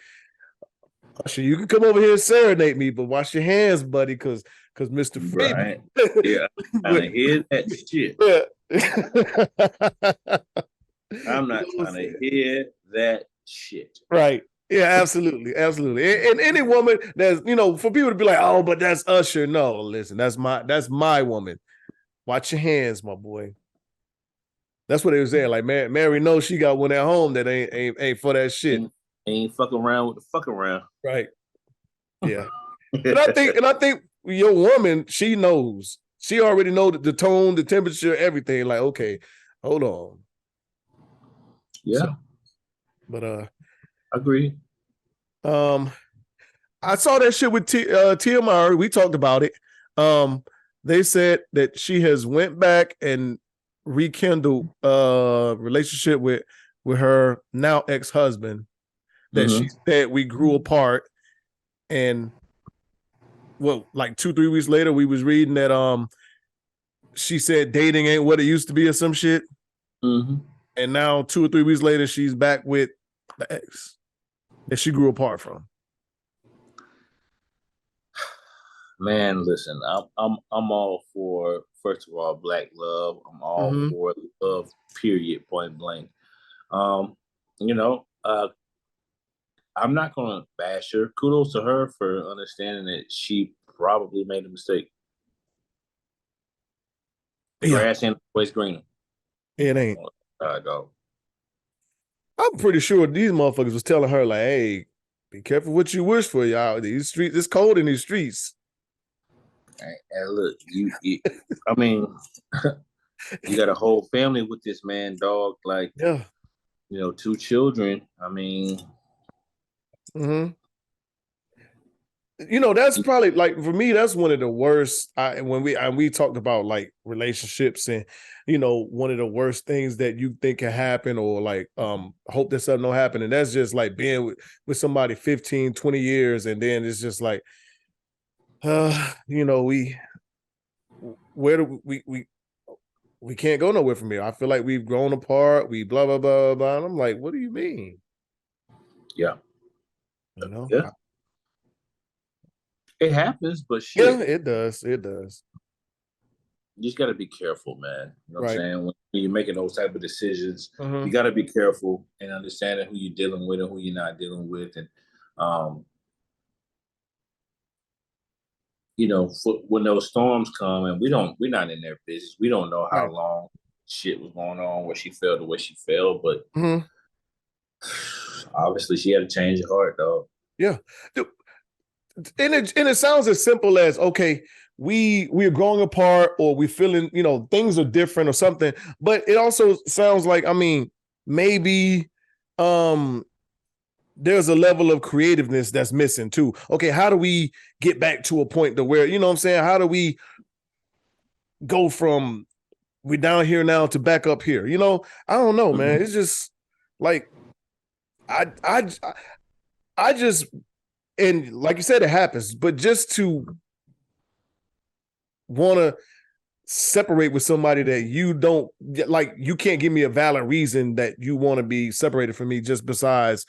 Usher, you can come over here and serenade me, but wash your hands, buddy, because Mr. Right. Yeah, I hear that shit. Yeah. I'm not trying to hear that shit. Right. Yeah, absolutely. And any woman that's, for people to be like, oh, but that's Usher. No, listen, that's my woman. Watch your hands, my boy. That's what they was saying. Like, Mary knows she got one at home that ain't for that shit. Ain't fucking around with the fuck around. Right. Yeah. and I think your woman, she knows. She already knows the tone, the temperature, everything. Like, okay, hold on. Yeah. So, but agree. I saw that shit with Tia Mowry. We talked about it. They said that she has went back and rekindled relationship with her now ex-husband. That she said we grew apart, and like 2-3 weeks later, we was reading that she said dating ain't what it used to be or some shit. Mm-hmm. And now 2 or 3 weeks later, she's back with the ex that she grew apart from. Man, listen, I'm all for, first of all, black love. I'm all for love, period, point blank. I'm not going to bash her. Kudos to her for understanding that she probably made a mistake. The grass ain't always greener. It ain't. Dog. I'm pretty sure these motherfuckers was telling her, like, hey, be careful what you wish for, y'all. These streets, it's cold in these streets. And look, I mean, you got a whole family with this man, dog. Like, 2 children. I mean, that's probably like for me, that's one of the worst. When we talked about like relationships and one of the worst things that you think can happen or like hope that something don't happen, and that's just like being with somebody 15, 20 years, and then it's just like we where do we can't go nowhere from here. I feel like we've grown apart, we blah blah blah blah, and I'm like, what do you mean? Yeah. Yeah. It happens, but shit. Yeah, it does. It does. You just got to be careful, man. You know what Right. I'm saying? When you're making those type of decisions, Mm-hmm. you got to be careful and understanding who you're dealing with and who you're not dealing with. And, when those storms come and we're not in their business. We don't know how long shit was going on, where she fell the way she fell, but obviously she had a change of heart, dog. Yeah. And it sounds as simple as, okay, we're growing apart or we feeling, things are different or something. But it also sounds like, maybe there's a level of creativeness that's missing too. Okay, how do we get back to a point to where, you know what I'm saying? How do we go from we're down here now to back up here? I don't know, man. It's just like I just, and like you said, it happens, but just to want to separate with somebody that you don't like, you can't give me a valid reason that you want to be separated from me just besides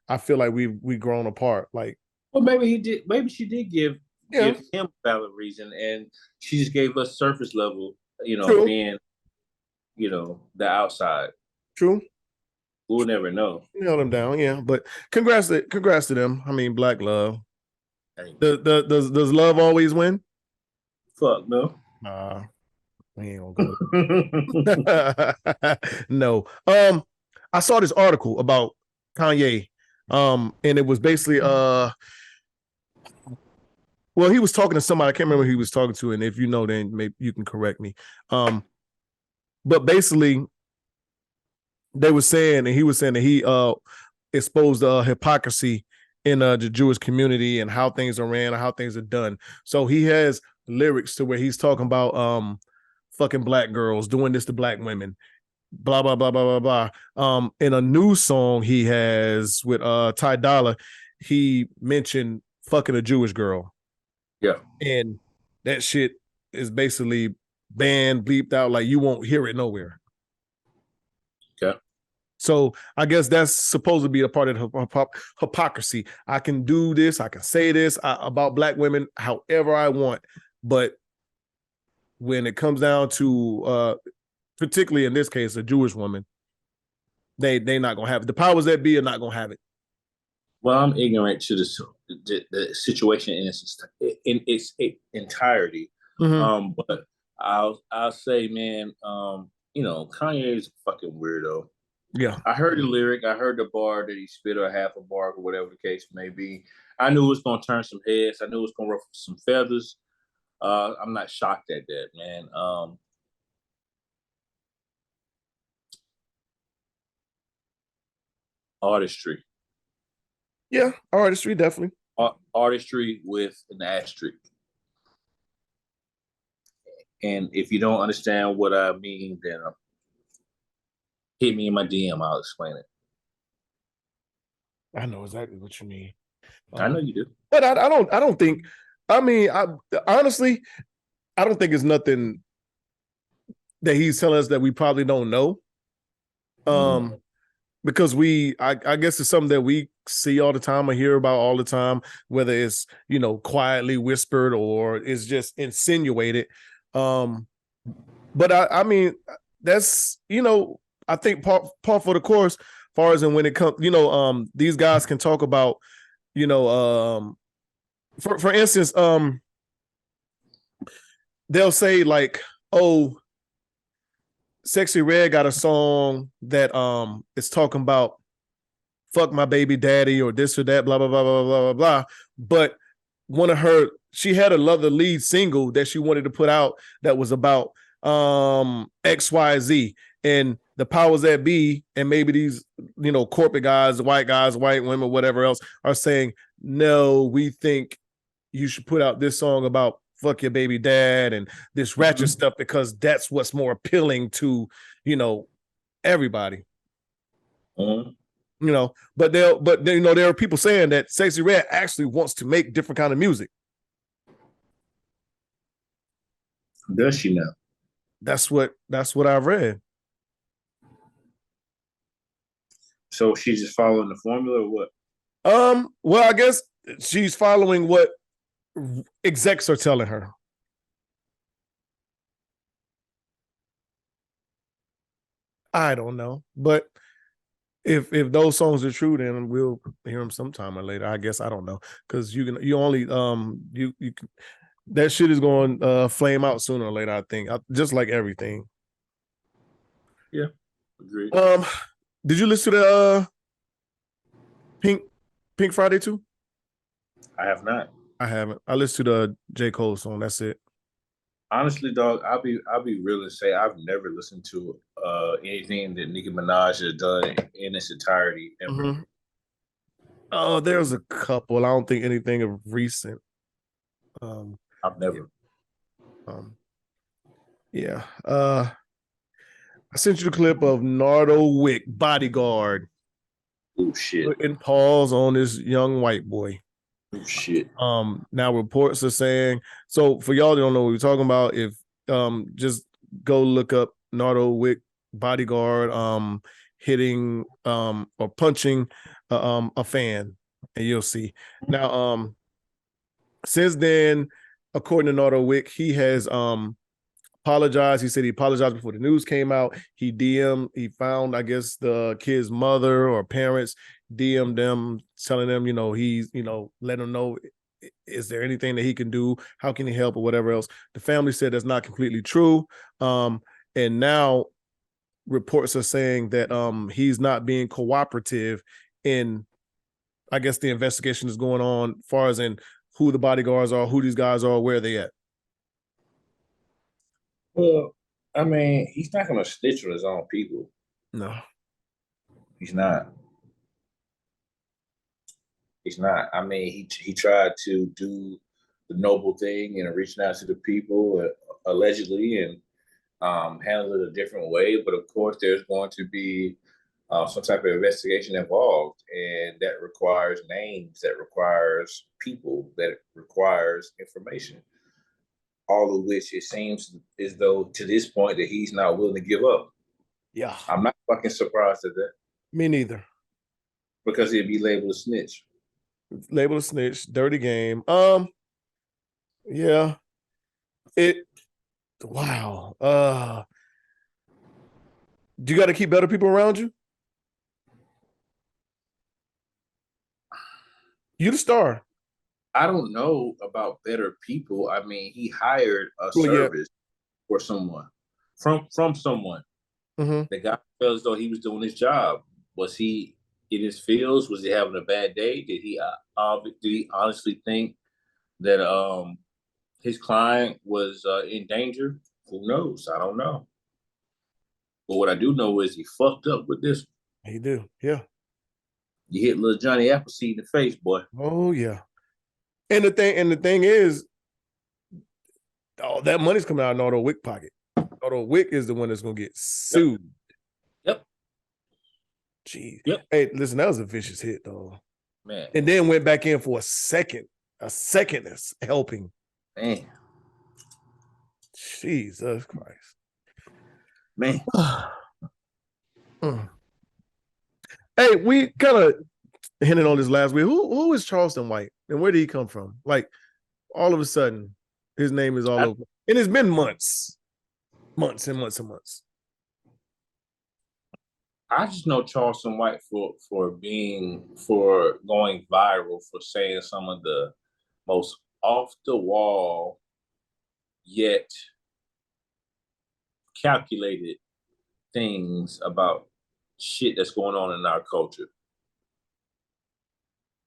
I feel like we've grown apart. Like, well, maybe she did give him a valid reason, and she just gave us surface level, True. being, the outside. True. We'll never know. You held them down, yeah. But congrats to them. Black love. Does love always win? Fuck no. We ain't gonna go. No. I saw this article about Kanye. And it was basically well, he was talking to somebody. I can't remember who he was talking to, and if you know, then maybe you can correct me. But basically, they were saying, and he was saying that he exposed hypocrisy in the Jewish community and how things are ran and how things are done. So he has lyrics to where he's talking about fucking black girls doing this to black women, blah blah blah blah blah blah. In a new song he has with Ty Dolla, he mentioned fucking a Jewish girl. Yeah, and that shit is basically banned, bleeped out. Like you won't hear it nowhere. Okay. So I guess that's supposed to be a part of hypocrisy. I can do this, I can say this about black women however I want, but when it comes down to particularly in this case a Jewish woman, they not gonna have it. The powers that be are not gonna have it. Well, I'm ignorant to the situation in its entirety. But I'll say, man, Kanye is a fucking weirdo. Yeah. I heard the lyric, I heard the bar that he spit, or half a bar, or whatever the case may be. I knew it was gonna turn some heads. I knew it was gonna ruffle some feathers. I'm not shocked at that, man. Artistry. Yeah, artistry, definitely. Artistry with an asterisk. And if you don't understand what I mean, then hit me in my DM. I'll explain it. I know exactly what you mean. I know you do. But I don't think. Honestly, I don't think it's nothing that he's telling us that we probably don't know. Because I guess it's something that we see all the time or hear about all the time, whether it's, quietly whispered or it's just insinuated. But I mean, that's, I think part for the course, as far as when it comes, these guys can talk about, for instance, they'll say like, oh, Sexy Red got a song that is talking about fuck my baby daddy or this or that, blah blah blah blah blah blah blah. But she had another lead single that she wanted to put out that was about XYZ, and the powers that be, and maybe these corporate guys, white women, whatever else, are saying no. We think you should put out this song about fuck your baby dad and this ratchet stuff because that's what's more appealing to, everybody. But there are people saying that Sexy Red actually wants to make different kind of music. Does she now? That's what I've read. So she's just following the formula or what? Well, I guess she's following what execs are telling her. I don't know, but if those songs are true, then we'll hear them sometime or later. I guess I don't know because you only that shit is going flame out sooner or later. I think just like everything. Yeah, agreed. Did you listen to Pink Friday too? I have not. I haven't. I listened to the J. Cole song. That's it. Honestly, dog, I'll be real and say I've never listened to anything that Nicki Minaj has done in its entirety ever. Mm-hmm. Oh, there's a couple. I don't think anything of recent. I've never. Yeah. I sent you the clip of Nardo Wick, Bodyguard. Oh shit. Putting pause on this young white boy. Oh shit. Now reports are saying, so for y'all that don't know what we're talking about, if just go look up Nardo Wick, Bodyguard, hitting or punching a fan, and you'll see. Now, since then, according to Nardo Wick, he has apologized. He said he apologized before the news came out. He found, I guess, the kid's mother or parents, DM'd them, telling them, he's, let them know, is there anything that he can do? How can he help or whatever else? The family said that's not completely true. And now reports are saying that he's not being cooperative in, I guess, the investigation is going on as far as in who the bodyguards are, who these guys are, where they at. Well, I mean, he's not going to snitch on his own people. No. He's not. He's not. I mean, he tried to do the noble thing and reaching out to the people, allegedly, and handle it a different way. But of course, there's going to be some type of investigation involved, and that requires names, that requires people, that requires information. All of which it seems as though to this point that he's not willing to give up. Yeah. I'm not fucking surprised at that. Me neither. Because he'd be labeled a snitch. Labeled a snitch, dirty game. Yeah. Wow. Do you got to keep better people around you? You the star. I don't know about better people. I mean, he hired a service for someone, from someone. Mm-hmm. The guy felt as though he was doing his job. Was he in his feels? Was he having a bad day? Did he honestly think that his client was in danger? Who knows? I don't know. But what I do know is he fucked up with this. He do, yeah. You hit little Johnny Appleseed in the face, boy. Oh yeah. And the thing is, all that money's coming out of Nardo Wick pocket. Nardo Wick is the one that's gonna get sued. Yep. Jeez. Yep. Hey, listen, that was a vicious hit, though. Man. And then went back in for a second is helping. Man. Jesus Christ. Man. Hey, we kind of hinted on this last week. Who is Charleston White, and where did he come from? Like, all of a sudden, his name is all over, and it's been months and months and months. I just know Charleston White for going viral for saying some of the most off the wall yet calculated things about shit that's going on in our culture.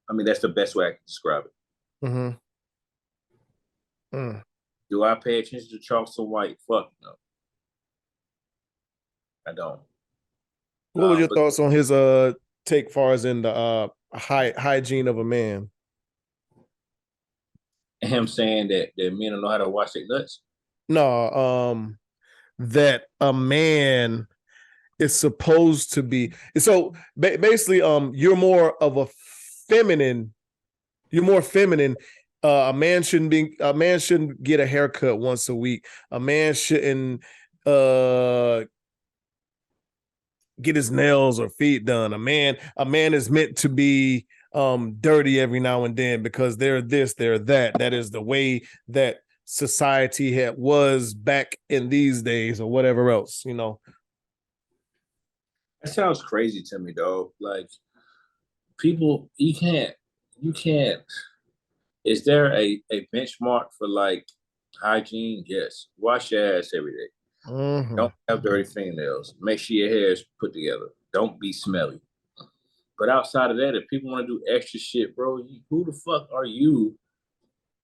I mean, that's the best way I can describe it. Mm-hmm. Do I pay attention to Charleston White? Fuck no. I don't. What were your thoughts on his take far as in the hygiene of a man? him saying that men don't know how to wash their nuts. No, that a man is supposed to be. So basically, you're more of a feminine. You're more feminine. A man shouldn't get a haircut once a week. A man shouldn't get his nails or feet done. A man is meant to be dirty every now and then because they're this, they're that. That is the way that society was back in these days, or whatever else, you know. That sounds crazy to me, though. Like, people, you can't. Is there a benchmark for like hygiene? Yes. Wash your ass every day. Mm-hmm. Don't have dirty fingernails. Make sure your hair is put together. Don't be smelly. But outside of that, if people want to do extra shit, bro, who the fuck are you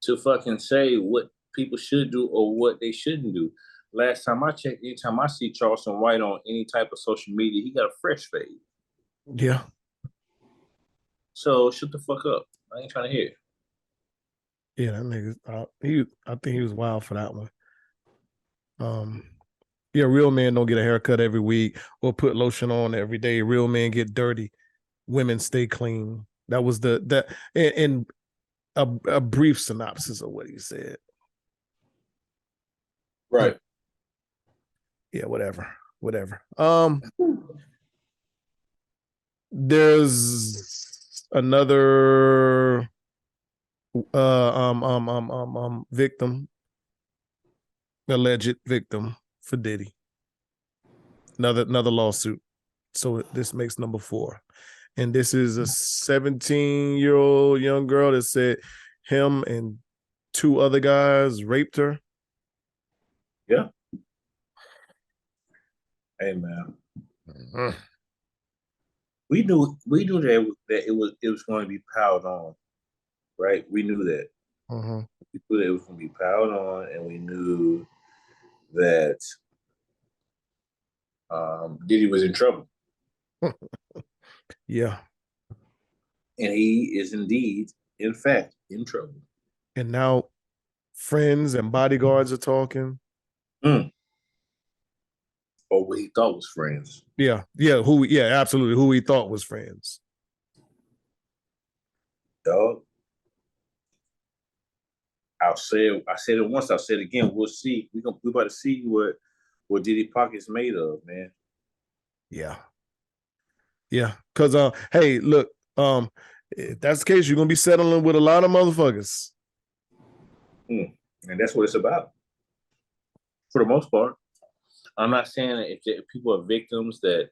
to fucking say what people should do or what they shouldn't do? Last time I checked, anytime I see Charleston White on any type of social media, he got a fresh fade. Yeah. So shut the fuck up. I ain't trying to hear it. Yeah, that nigga. I think he was wild for that one. Yeah, real men don't get a haircut every week or put lotion on every day. Real men get dirty. Women stay clean. That was in a brief synopsis of what he said. Right. Yeah, whatever. There's another victim, alleged victim for Diddy. Another lawsuit. So this makes number 4. And this is a 17-year-old young girl that said him and 2 other guys raped her. Yeah. Hey, man. Mm-hmm. We knew that it was going to be piled on, right? We knew that. Mm-hmm. We knew that it was going to be piled on, and we knew that Diddy was in trouble. Yeah. And he is indeed, in fact, in trouble. And now friends and bodyguards are talking. Or what he thought was friends. Yeah, absolutely. Who he thought was friends. Dog. I said it once, I'll say it again. We'll see. We're about to see what Diddy pocket's made of, man. Yeah. Yeah. Cause hey, look, if that's the case, you're gonna be settling with a lot of motherfuckers. And that's what it's about. For the most part. I'm not saying that if people are victims that,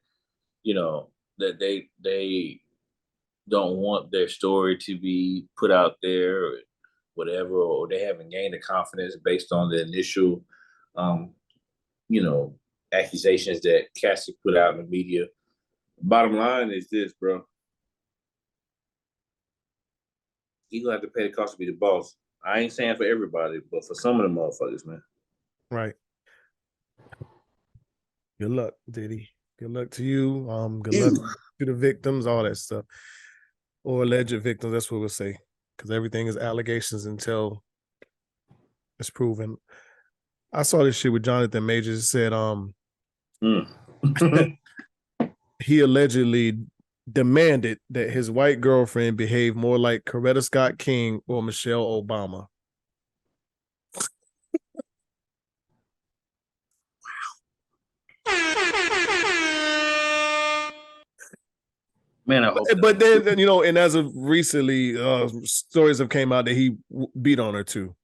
you know, that they don't want their story to be put out there or whatever, or they haven't gained the confidence based on the initial, accusations that Cassie put out in the media. Bottom line is this, bro. You're going to have to pay the cost to be the boss. I ain't saying for everybody, but for some of the motherfuckers, man. Right. Good luck, Diddy. Good luck to you. Good luck to the victims, all that stuff. Or alleged victims, that's what we'll say. Because everything is allegations until it's proven. I saw this shit with Jonathan Majors. It said he allegedly demanded that his white girlfriend behave more like Coretta Scott King or Michelle Obama. Man, I hope. But then, and as of recently, stories have came out that he beat on her too.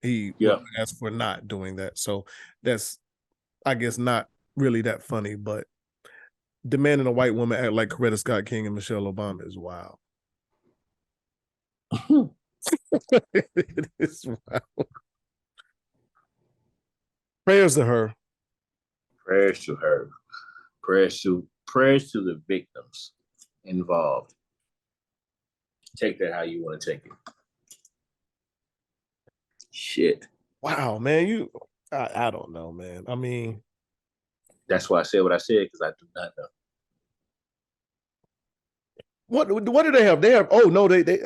He asked for not doing that. So that's, I guess, not really that funny. But demanding a white woman act like Coretta Scott King and Michelle Obama is wild. It is wild. Prayers to her. Prayers to her. Prayers to the victims involved. Take that how you want to take it. Shit. Wow, man. I don't know, man. I mean, that's why I said what I said, because I do not know. What do they have? They have, oh no, they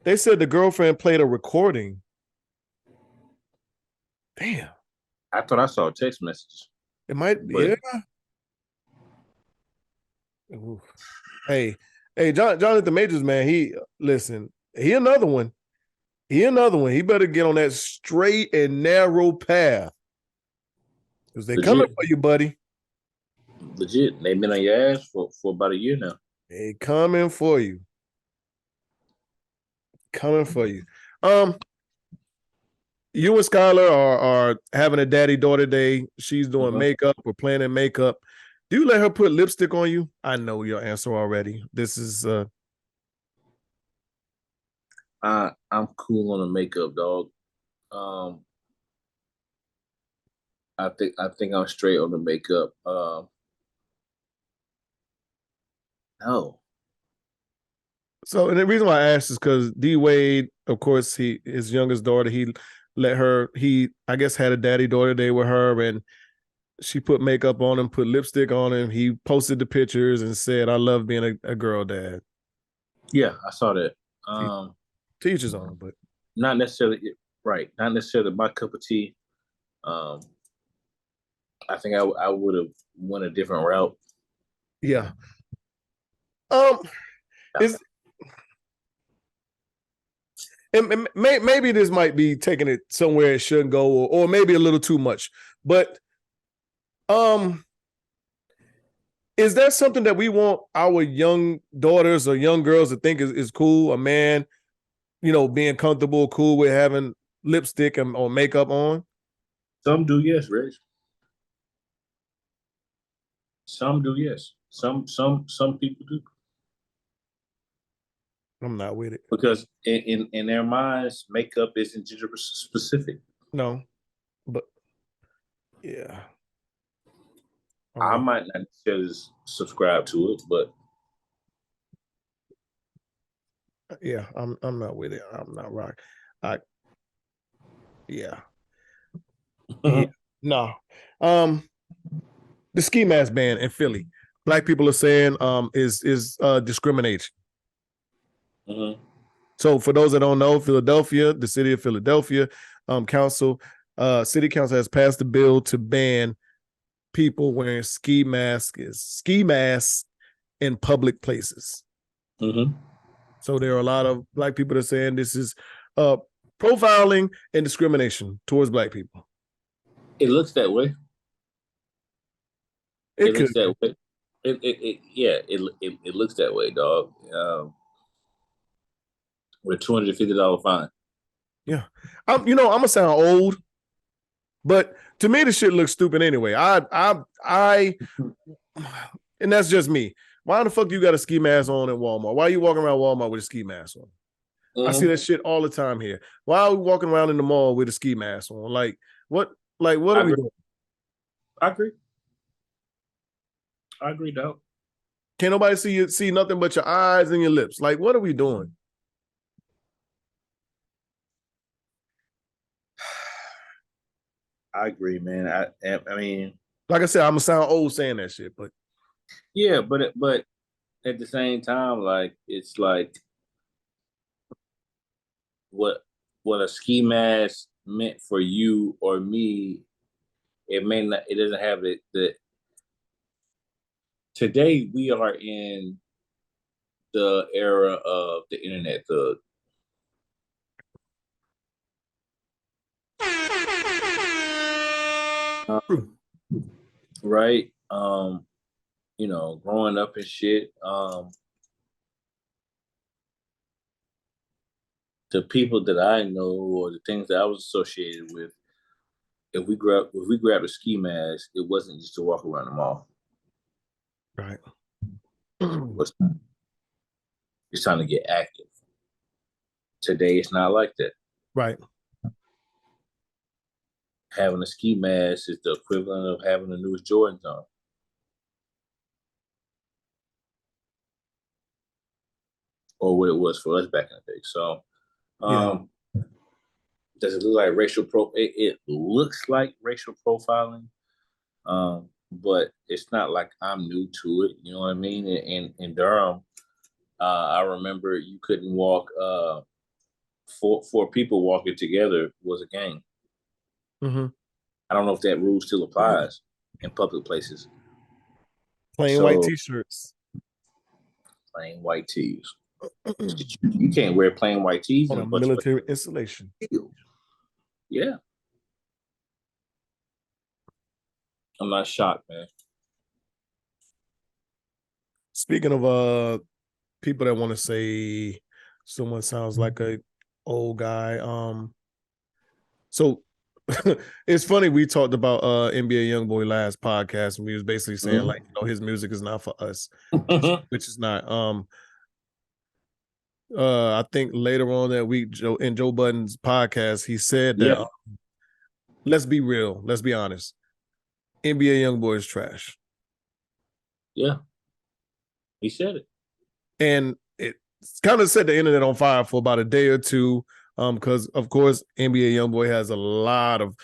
They said the girlfriend played a recording. Damn. I thought I saw a text message. It might, But yeah. Oof. Hey, Jonathan Majors, man, he another one. He better get on that straight and narrow path. Because they coming for you, buddy. Legit. They've been on your ass for about a year now. They coming for you. Coming for you. You and Skylar are having a daddy-daughter day. She's doing makeup or planning makeup. Do you let her put lipstick on you? I know your answer already. This is I'm cool on the makeup, dog. I think I'm straight on the makeup. No. So, and the reason why I asked is because D.Wade, of course, his youngest daughter, I guess had a daddy-daughter day with her, and she put makeup on him, put lipstick on him. He posted the pictures and said, "I love being a girl dad." Yeah, I saw that. Teachers on, but not necessarily right. Not necessarily my cup of tea. I think I would have went a different route. Yeah. Maybe this might be taking it somewhere it shouldn't go, or maybe a little too much. But is that something that we want our young daughters or young girls to think is cool? A man, being comfortable, cool with having lipstick or makeup on? Some do, yes, Rich. Some do, yes. Some people do. I'm not with it. Because in their minds, makeup isn't gender specific. No. But yeah. I might not necessarily subscribe to it, but yeah, I'm not with it. I'm not rock. Yeah. No. The ski mask ban in Philly, Black people are saying is discrimination. So for those that don't know, Philadelphia, the city of Philadelphia, city council has passed a bill to ban people wearing ski masks in public places. So there are a lot of Black people that are saying this is profiling and discrimination towards Black people. It looks that way. It looks that way. It looks that way, dog. With a $250 fine. Yeah, I'm gonna sound old, but to me the shit looks stupid anyway. I and that's just me. Why the fuck you got a ski mask on at Walmart? Why are you walking around Walmart with a ski mask on? I see that shit all the time here. Why are we walking around in the mall with a ski mask on? Like what are we doing? I agree, dog. Can't nobody see nothing but your eyes and your lips. Like, what are we doing? I agree, man. I mean, like I said, I'm gonna sound old saying that shit, but yeah, but at the same time, like it's like what a ski mask meant for you or me, it doesn't have the today we are in the era of the internet thug. Right? Growing up and shit, the people that I know or the things that I was associated with, if we grabbed a ski mask, it wasn't just to walk around the mall. Right. It's time to get active. Today, it's not like that. Right. Having a ski mask is the equivalent of having the newest Jordans on. Or what it was for us back in the day. So, does it look like racial it looks like racial profiling, but it's not like I'm new to it. You know what I mean? In Durham, I remember you couldn't walk four people walking together was a gang. Mm-hmm. I don't know if that rule still applies in public places. Plain white T-shirts. Plain white tees. You can't wear plain white tees on a military installation. Yeah. I'm not shocked, man. Speaking of people that want to say someone sounds like a old guy, so it's funny, we talked about NBA Youngboy last podcast, and we was basically saying like, you know, his music is not for us, which is not. I think later on that week, Joe Budden's podcast, he said that let's be real, let's be honest, NBA Youngboy is trash. Yeah, he said it, and it kind of set the internet on fire for about a day or two. Because of course NBA Youngboy has a lot of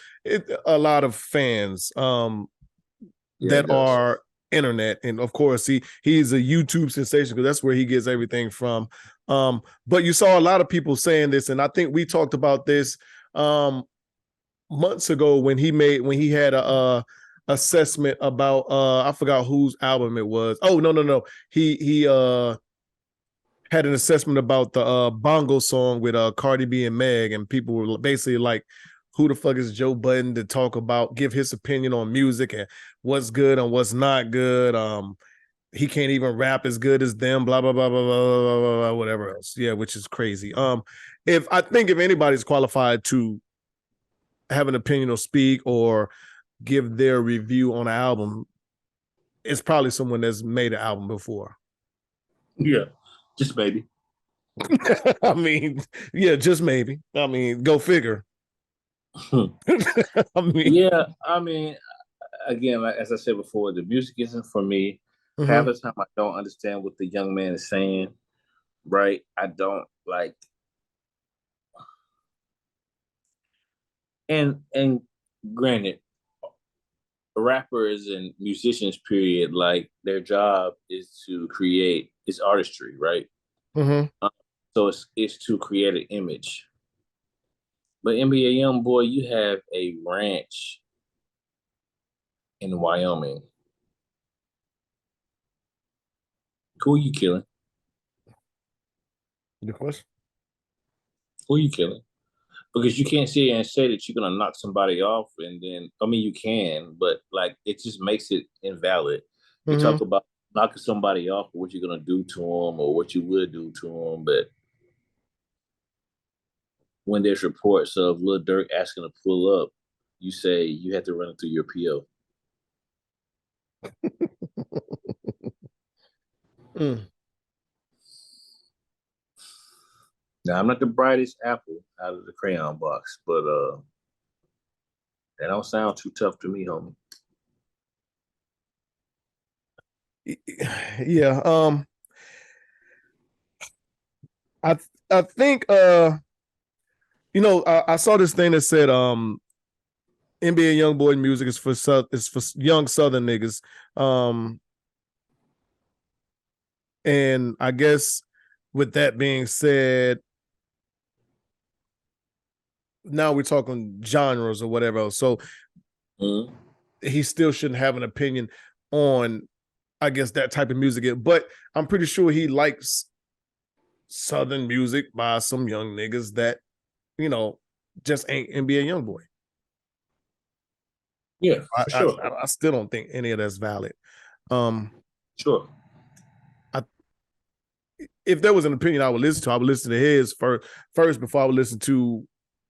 fans that are internet, and of course he's a YouTube sensation because that's where he gets everything from. But you saw a lot of people saying this, and I think we talked about this months ago when he had a assessment about I forgot whose album it was. Oh no. He had an assessment about the Bongo song with Cardi B and Meg, and people were basically like, who the fuck is Joe Budden to talk about, give his opinion on music and what's good and what's not good. He can't even rap as good as them, blah, blah, blah, blah, blah, blah, blah, blah, whatever else. Yeah, which is crazy. If anybody's qualified to have an opinion or speak or give their review on an album, it's probably someone that's made an album before. Yeah. Just maybe. I mean, yeah, just maybe. I mean, go figure. I mean, again, like, as I said before, the music isn't for me. Half the time I don't understand what the young man is saying, right? I don't like. And granted, rappers and musicians, period, like their job is to create, it's artistry, right? So it's to create an image. But NBA Youngboy, you have a ranch in Wyoming. Who are you killing? Good question. Who are you killing? Because you can't sit here and say that you're gonna knock somebody off, and then you can, but like it just makes it invalid. You talk about knocking somebody off, or what you're gonna do to them, or what you would do to them, but when there's reports of Lil Durk asking to pull up, you say you have to run it through your PO. Now, I'm not the brightest apple out of the crayon box, but that don't sound too tough to me, homie. Yeah. I think I saw this thing that said NBA Youngboy music is for young Southern niggas. And I guess with that being said, now we're talking genres or whatever else. So he still shouldn't have an opinion on, I guess, that type of music. But I'm pretty sure he likes Southern music by some young niggas that, just ain't NBA Youngboy. Yeah, for sure. I still don't think any of that's valid. Sure. If there was an opinion I would listen to his first before I would listen to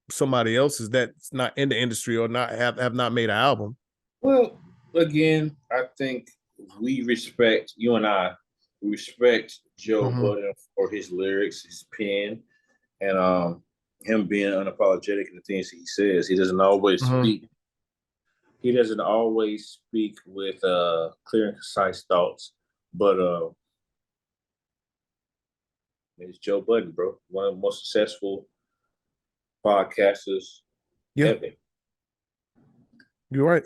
somebody else's that's not in the industry or not have not made an album. Well, again, I think we respect, you and I, we respect Joe Budden for his lyrics, his pen, and him being unapologetic in the things he says. He doesn't always speak. He doesn't always speak with clear and concise thoughts, but it's Joe Budden, bro. One of the most successful podcasters ever. You're right.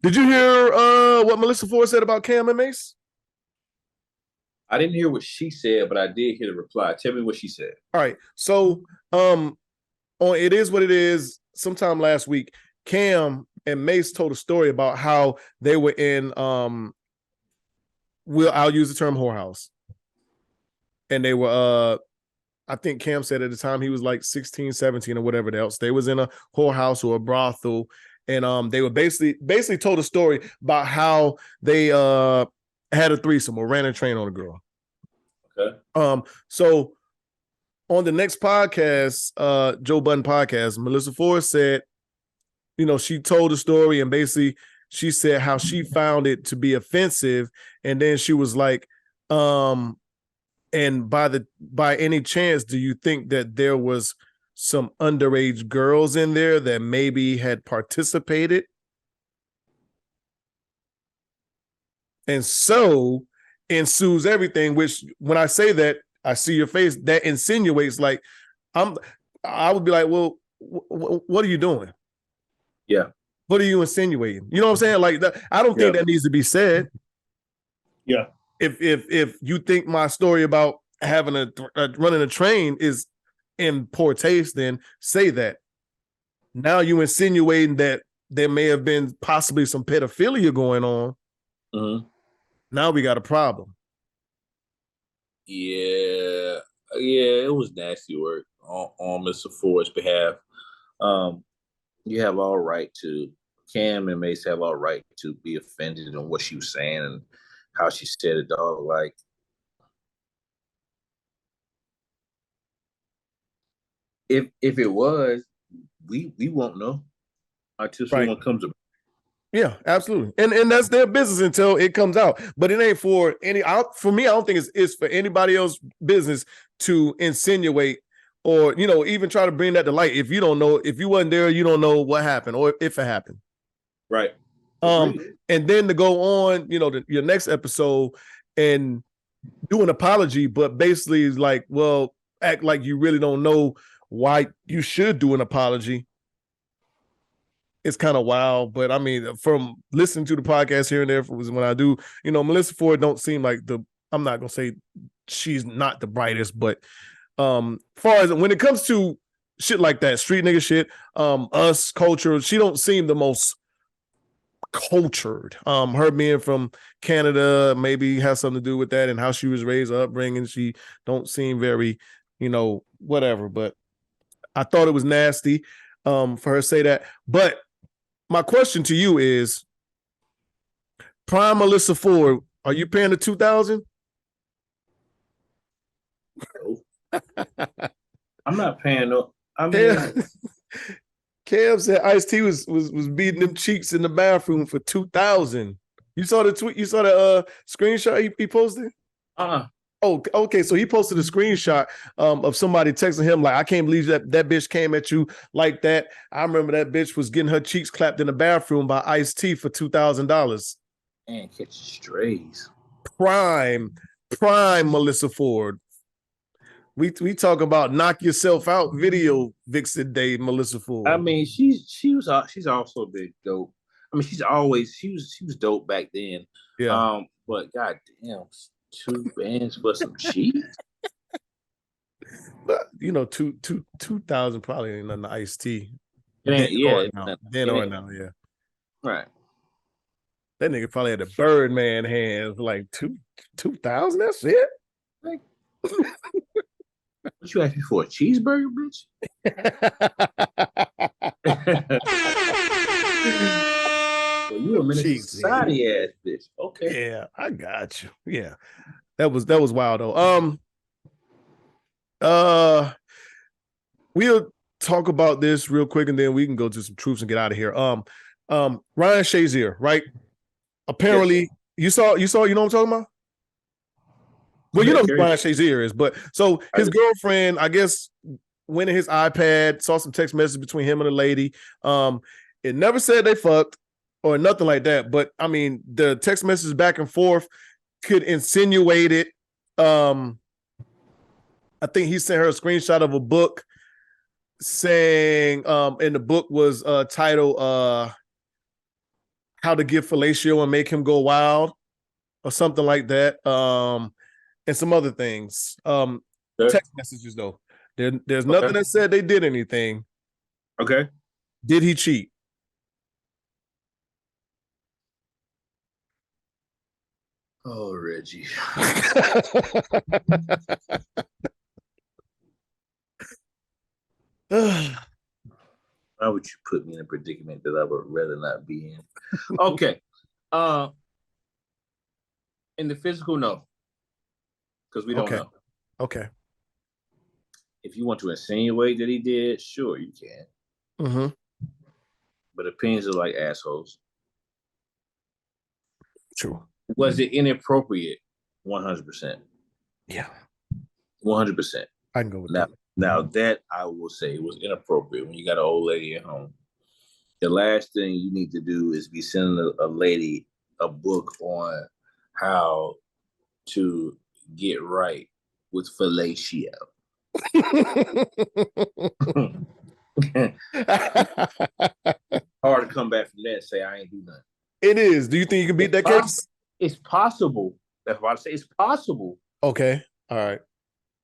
Did you hear what Melyssa Ford said about Cam and Mace? I didn't hear what she said, but I did hear the reply. Tell me what she said. All right. So on It Is What It Is, sometime last week, Cam and Mace told a story about how they were in I'll use the term whorehouse. And they were I think Cam said at the time he was like 16, 17 or whatever else. They was in a whorehouse or a brothel. And they were basically told a story about how they had a threesome or ran a train on a girl. Okay. So on the next podcast, Joe Budden podcast, Melyssa Ford said, she told the story and basically she said how she found it to be offensive. And then she was like, and by any chance, do you think that there was some underage girls in there that maybe had participated? And so ensues everything, which when I say that, I see your face, that insinuates like I would be like, well, what are you doing? Yeah. What are you insinuating? You know what I'm saying? Like I don't think that needs to be said. Yeah. If you think my story about having running a train is in poor taste, then say that. Now you insinuating that there may have been possibly some pedophilia going on. Mm-hmm. Now we got a problem. Yeah, it was nasty work on Mr. Ford's behalf. You have all right to, Cam and Mace have all right to be offended in what she was saying and how she said it, dog. Like, if it was, we won't know until someone comes up. Yeah, absolutely. And that's their business until it comes out. But it ain't for for me, I don't think it's for anybody else's business to insinuate or, even try to bring that to light. If you don't know, if you wasn't there, you don't know what happened or if it happened. Right. And then to go on, your next episode and do an apology, but basically is like, well, act like you really don't know why you should do an apology. It's kind of wild, but I mean, from listening to the podcast here and there, when I do, Melyssa Ford don't seem like I'm not gonna say she's not the brightest, but far as when it comes to shit like that, street nigga shit, us culture, she don't seem the most cultured. Her being from Canada maybe has something to do with that and how she was raised, her upbringing. She don't seem very, whatever. But I thought it was nasty for her to say that. But my question to you is, prime Melyssa Ford, are you paying the $2,000? I'm not paying no. I mean, Cam said Ice-T was beating them cheeks in the bathroom for $2,000. You saw the tweet? You saw the screenshot he posted? Oh, okay. So he posted a screenshot of somebody texting him like, I can't believe that bitch came at you like that. I remember that bitch was getting her cheeks clapped in the bathroom by Ice-T for $2,000. Man, catch strays. Prime Melyssa Ford. We talk about knock yourself out video vixen day, Melyssa Ford. I mean, she's also big dope. I mean, she was dope back then. Yeah. But goddamn. 2 bands for some cheese. But 2,000 probably ain't nothing to Ice-T. Yeah. Then or now, yeah. Right. That nigga probably had the Birdman hands for like 2,000. That's it. Like, what you asking for, a cheeseburger, bitch? Well, you a Menace society ass bitch. Okay. Yeah, I got you. Yeah. That was wild though. We'll talk about this real quick and then we can go to some truths and get out of here. Ryan Shazier, right? Apparently, yes. you know what I'm talking about? Well, you know who Ryan Shazier is, but so his girlfriend, I guess, went in his iPad, saw some text messages between him and a lady. It never said they fucked or nothing like that, but I mean, the text messages back and forth could insinuate it. I think he sent her a screenshot of a book saying, and the book was titled How to Give Fellatio and Make Him Go Wild or something like that. and some other things. Sure. Text messages though. There's nothing that said they did anything. Okay. Did he cheat? Oh, Reggie. Why would you put me in a predicament that I would rather not be in? Okay. In the physical, no. Because we don't know. Okay. If you want to insinuate that he did, sure, you can. Mm-hmm. But opinions are like assholes. True. Was it inappropriate? 100%. Yeah. 100%. I can go with that. Now that I will say was inappropriate when you got an old lady at home. The last thing you need to do is be sending a lady a book on how to get right with fellatio. Hard to come back from that and say I ain't do nothing. It is. Do you think you can beat that case? It's possible. That's why I say it's possible. Okay. All right.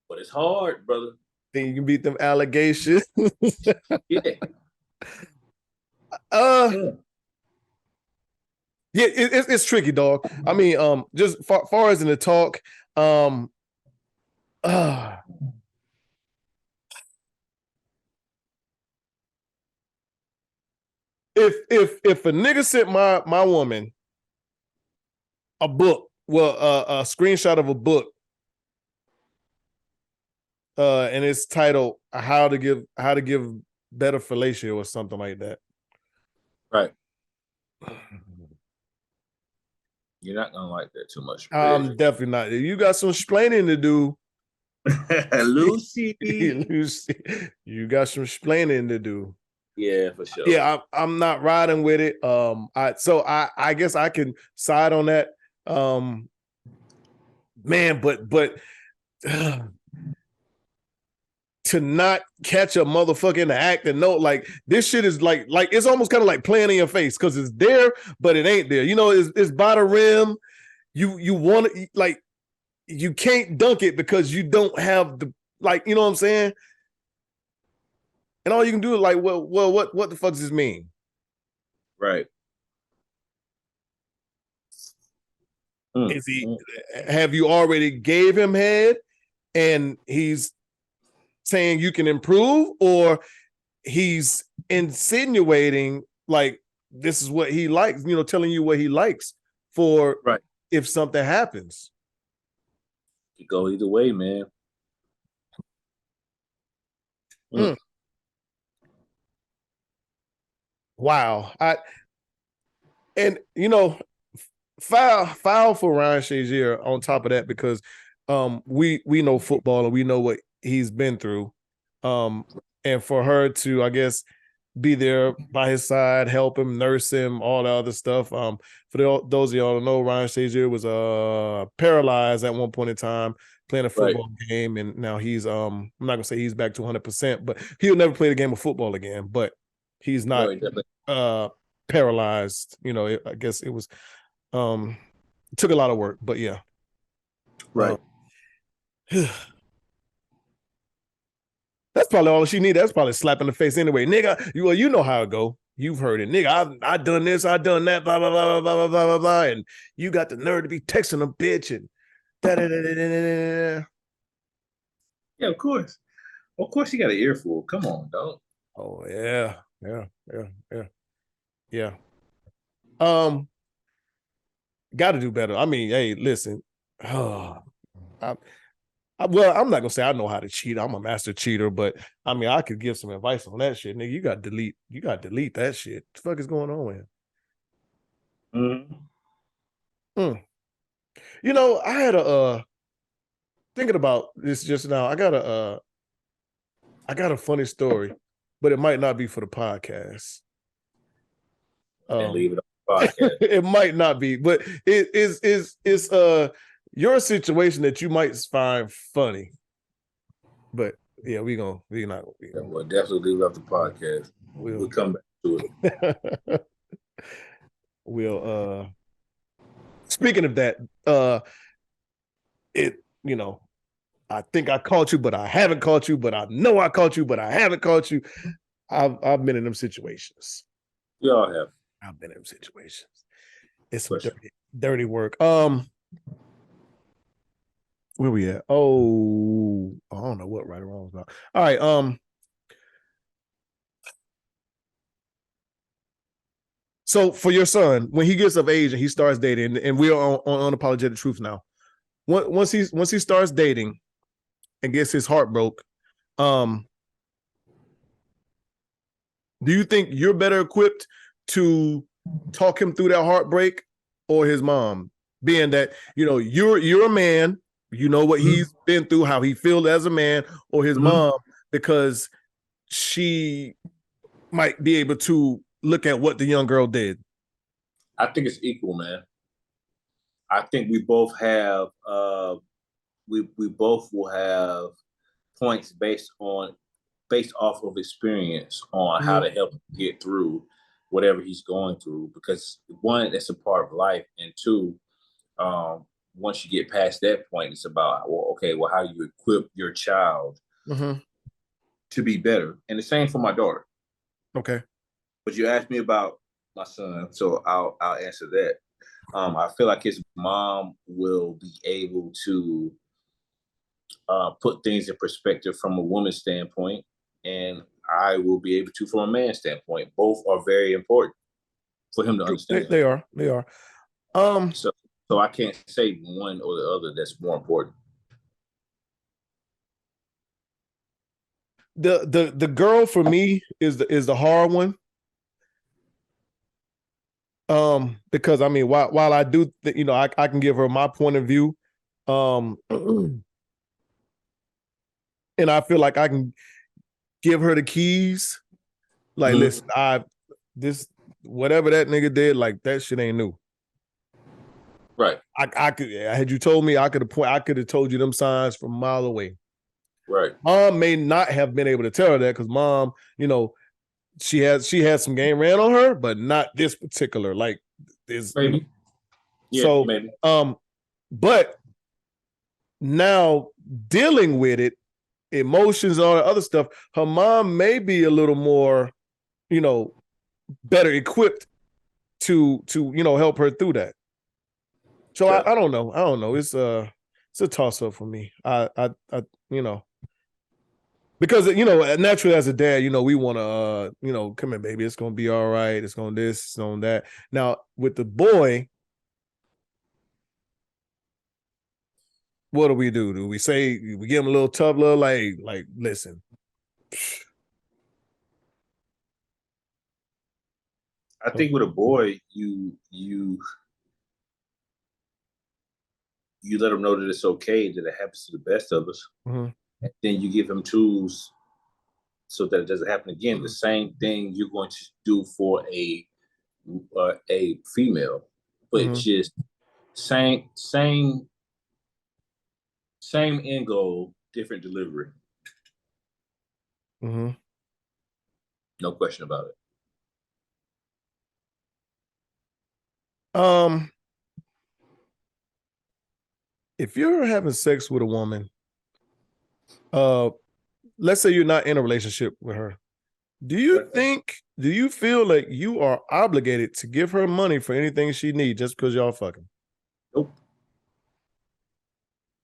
But it's hard, brother. Think you can beat them allegations? Yeah. Yeah, it's tricky, dog. I mean, just far as in the talk, if a nigga sent my woman a book, well, a screenshot of a book, and it's titled "How to Give Better Fellatio" or something like that. Right. You're not gonna like that too much. I'm definitely not. You got some explaining to do. Lucy, you got some explaining to do. Yeah, for sure. Yeah, I'm not riding with it. I guess I can side on that. Man, but to not catch a motherfucker in the act and know, like, this shit is like it's almost kind of like playing in your face because it's there, but it ain't there. You know, it's by the rim. You want to, like, you can't dunk it because you don't have the, like, you know what I'm saying? And all you can do is like, well, what the fuck does this mean? Right. Is he? Have you already gave him head, and he's saying you can improve, or he's insinuating like this is what he likes? You know, telling you what he likes for right if something happens. You go either way, man. Wow. And you know, foul for Ryan Shazier on top of that, because we know football and we know what he's been through. And for her to, I guess, be there by his side, help him, nurse him, all the other stuff. For those of y'all who know, Ryan Shazier was paralyzed at one point in time playing a football game, and now he's I'm not gonna say he's back to 100%, but he'll never play the game of football again. But he's not paralyzed. You know, I guess it was it took a lot of work, but yeah. Right. That's probably all she needed. That's probably a slap in the face anyway. Nigga, you know how it go. You've heard it. Nigga, I done this, I done that, blah, blah, blah, blah, blah, blah, blah, blah. And you got the nerve to be texting a bitch and da-da-da-da-da-da-da. Yeah, of course. Of course you got an earful. Come on, dog. Oh, yeah. Got to do better. I mean, hey, listen. Well, I'm not gonna say I know how to cheat. I'm a master cheater, but I mean, I could give some advice on that shit, nigga. You got to delete that shit. What the fuck is going on with him? You know, I had thinking about this just now. I got a funny story, but it might not be for the podcast. And leave it on the podcast. It might not be, but it is your situation that you might find funny. But yeah, we'll definitely leave it off the podcast. We'll come back to it. We'll speaking of that, you know, I think I caught you, but I haven't caught you, but I know I caught you, but I haven't caught you. I've been in them situations. We all have. I've been in them situations. It's some dirty work. Where we at? Oh, I don't know what right or wrong about. All right. So for your son, when he gets of age and he starts dating, and we are on Unapologetic Truth now. Once he starts dating and gets his heart broke, do you think you're better equipped to talk him through that heartbreak, or his mom? Being that you're a man, you know what he's been through, how he feels as a man, or his mom, because she might be able to look at what the young girl did. I think it's equal, man. I think we both have we both will have points based off of experience on how to help him get through whatever he's going through. Because one, it's a part of life, and two, once you get past that point, it's about how do you equip your child to be better? And the same for my daughter. Okay. But you asked me about my son, so I'll answer that. I feel like his mom will be able to put things in perspective from a woman's standpoint, and I will be able to from a man's standpoint. Both are very important for him to understand. They are. So I can't say one or the other that's more important. The girl for me is the hard one. Because I mean, while I do, I can give her my point of view, and I feel like I can give her the keys. Like, listen, whatever that nigga did, like that shit ain't new. Right. I could, had you told me, I could have told you them signs from a mile away. Right. Mom may not have been able to tell her that, because mom, she had some game ran on her, but not this particular, like this. Maybe. Yeah, so maybe. But now dealing with it, emotions and all the other stuff, her mom may be a little more, better equipped to help her through that. So sure. I don't know. It's a toss up for me. I because naturally as a dad, we want to come in, baby, it's gonna be all right. It's gonna this, it's on that. Now with the boy, what do? Do we say we give him a little tough love, like listen? I think with a boy, you let him know that it's okay, that it happens to the best of us. And then you give him tools so that it doesn't happen again. The same thing you're going to do for a female, but just same end goal, different delivery. No question about it. If you're having sex with a woman, let's say you're not in a relationship with her, do you feel like you are obligated to give her money for anything she needs just because y'all fucking? Nope.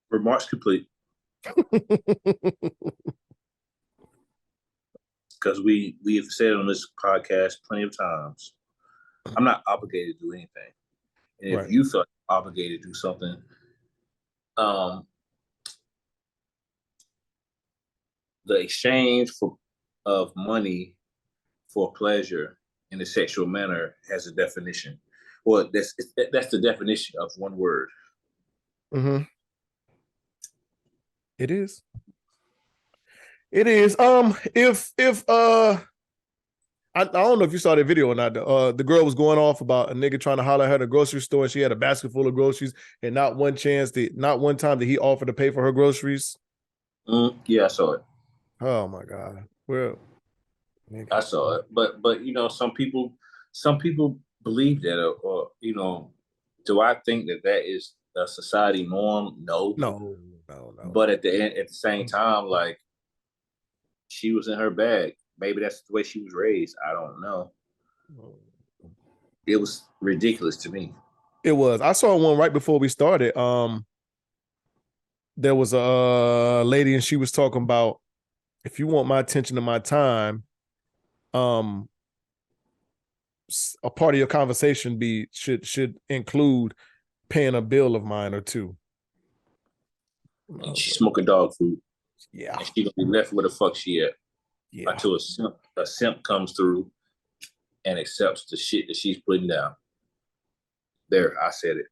Remarks complete. Because we have said on this podcast plenty of times, I'm not obligated to do anything. And if you feel obligated to do something, the exchange of money for pleasure in a sexual manner has a definition. Well, that's the definition of one word. It is. If I don't know if you saw that video or not. The girl was going off about a nigga trying to holler at her at the grocery store, and she had a basket full of groceries, and not one time did he offer to pay for her groceries. Yeah, I saw it. Oh my God. Well, nigga. I saw it, but some people believe that, or do I think that is a society norm? No. But at the same time, like, she was in her bag. Maybe that's the way she was raised. I don't know. It was ridiculous to me. It was. I saw one right before we started. There was a lady and she was talking about, if you want my attention and my time, a part of your conversation should include paying a bill of mine or two. And she's smoking dog food. Yeah. And she gonna be left where the fuck she at. Yeah. Until a simp comes through and accepts the shit that she's putting down. There, I said it.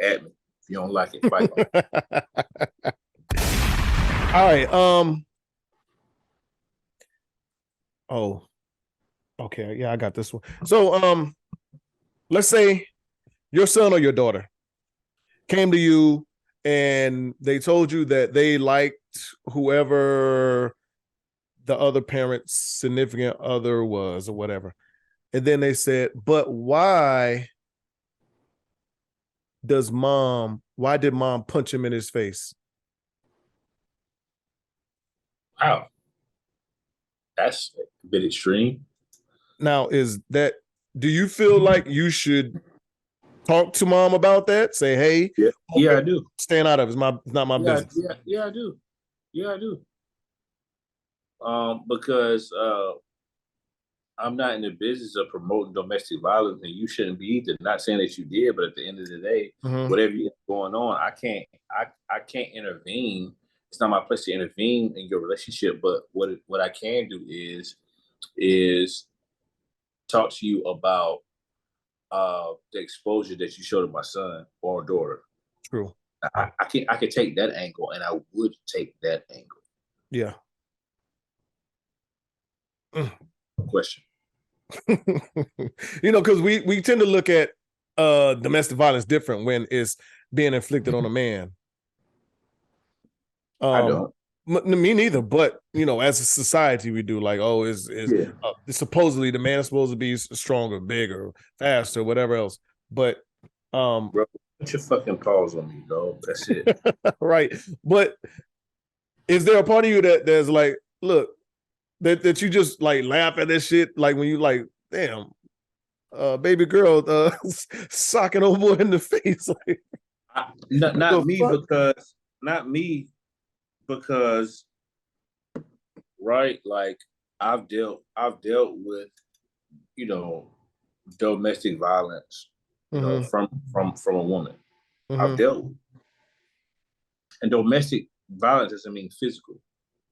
At me. If you don't like it, fight. All right. Oh. Okay. Yeah, I got this one. So, let's say your son or your daughter came to you and they told you that they liked whoever the other parent's significant other was or whatever. And then they said, but why did mom punch him in his face? Wow. That's a bit extreme. Now, do you feel like you should talk to mom about that? Say, hey, yeah, I do. Staying out of it. It's not my business. Yeah, I do. Yeah, I do. Because I'm not in the business of promoting domestic violence, and you shouldn't be either. Not saying that you did, but at the end of the day, whatever you have going on, I can't intervene. It's not my place to intervene in your relationship. But what I can do is talk to you about the exposure that you showed to my son or daughter. True. I can take that angle, and I would take that angle. Yeah. Question. Because we tend to look at domestic violence different when it's being inflicted on a man. I don't. Me neither, but as a society we do, like, supposedly the man is supposed to be stronger, bigger, faster, whatever else. But bro, put your fucking paws on me, dog. That's it. Right. But is there a part of you that's like, look, that you just like laugh at this shit, like when you like, damn, baby girl socking old boy in the face? Like, not me because right, like I've dealt with domestic violence from a woman. I've dealt with, and domestic violence doesn't mean physical,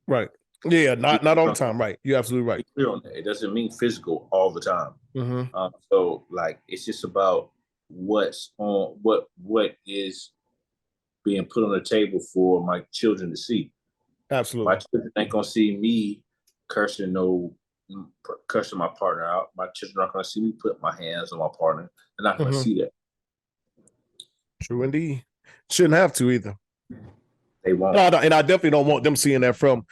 right? Yeah, not all the time, right? You're absolutely right. Be clear on that. It doesn't mean physical all the time. So like it's just about what is being put on the table for my children to see. Absolutely. My children ain't gonna see me cursing my partner out. My children aren't gonna see me put my hands on my partner. They're not gonna see that. True indeed. Shouldn't have to either. They won't. No, and I definitely don't want them seeing that from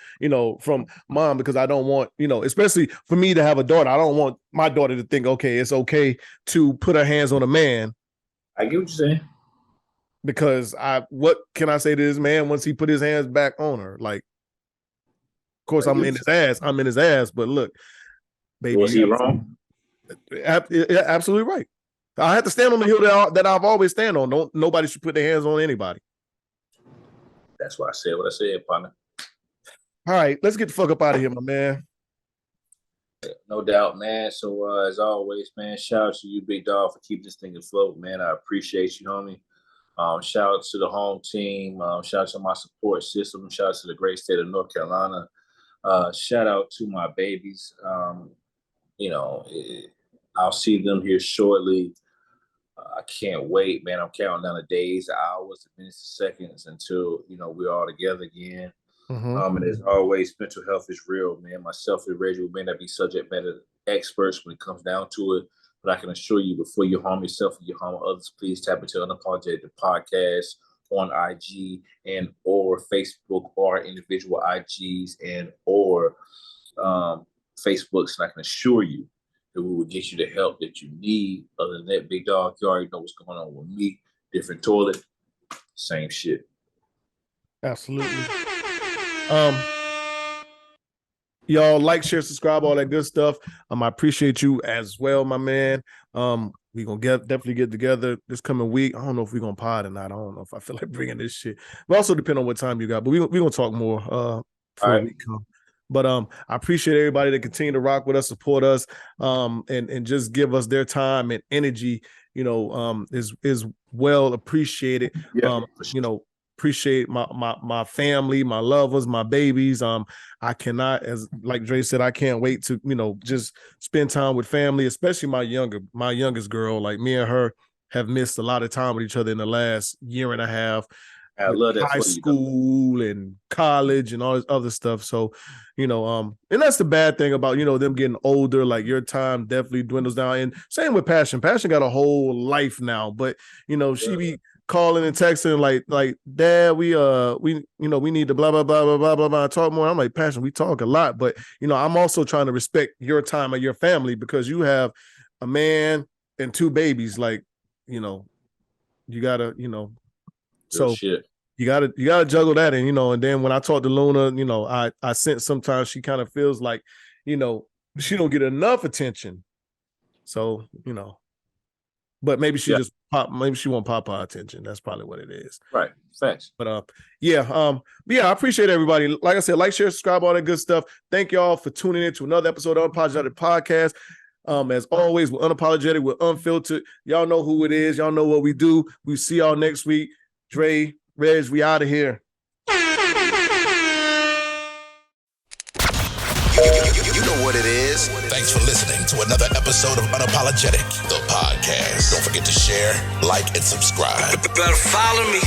mom, because I don't want, especially for me to have a daughter, I don't want my daughter to think, okay, it's okay to put her hands on a man. I get what you're saying. Because what can I say to this man once he put his hands back on her? Like, of course, I'm in his ass, but look, baby. Was he wrong? Absolutely right. I have to stand on the hill that I've always stand on. Nobody should put their hands on anybody. That's why I said what I said, partner. All right, let's get the fuck up out of here, my man. No doubt, man. So as always, man, shout out to you, big dog, for keeping this thing afloat, man. I appreciate you, homie. Shout out to the home team. Shout out to my support system. Shout out to the great state of North Carolina. Shout out to my babies. I'll see them here shortly. I can't wait, man. I'm counting down the days, the hours, the minutes, the seconds until, we're all together again. And as always, mental health is real, man. Myself and Reggie may not be subject matter experts when it comes down to it, but I can assure you, before you harm yourself and you harm others, please tap into Unapologetic Podcast on IG and or Facebook or individual IGs and or Facebooks, and I can assure you that we will get you the help that you need. Other than that, big dog, you already know what's going on with me. Different toilet, same shit. Absolutely. Y'all like, share, subscribe, all that good stuff. I appreciate you as well, my man. We gonna definitely get together this coming week. I don't know if we're gonna pod or not. I don't know if I feel like bringing this shit. But also depend on what time you got. But we gonna talk more before the week come. But I appreciate everybody that continue to rock with us, support us, and just give us their time and energy. You know, is well appreciated. Yeah, you know. Appreciate my family, my lovers, my babies. I cannot, as like Dre said, I can't wait to, you know, just spend time with family, especially my youngest girl. Like, me and her have missed a lot of time with each other in the last year and a half. I love that. High school and college and all this other stuff. So, you know, and that's the bad thing about, you know, them getting older. Like, your time definitely dwindles down. And same with Passion. Passion got a whole life now, but, you know, she be calling and texting like, Dad, we need to blah blah blah blah blah blah blah talk more. I'm like, Passion, we talk a lot, but, you know, I'm also trying to respect your time and your family, because you have a man and 2 babies. Like, you know, you gotta, you know, so you gotta juggle that. And, you know, and then when I talk to Luna, you know, I sense sometimes she kind of feels like, you know, she don't get enough attention. So, you know, but maybe she maybe she won't pop our attention. That's probably what it is. Right. Thanks. But I appreciate everybody. Like I said, like, share, subscribe, all that good stuff. Thank y'all for tuning in to another episode of Unapologetic Podcast. As always, we're unapologetic, we're unfiltered. Y'all know who it is. Y'all know what we do. We see y'all next week. Dre, Reg, we out of here. You know what it is. Thanks for listening to another episode of Unapologetic, the podcast. Don't forget to share, like, and subscribe. Better follow me.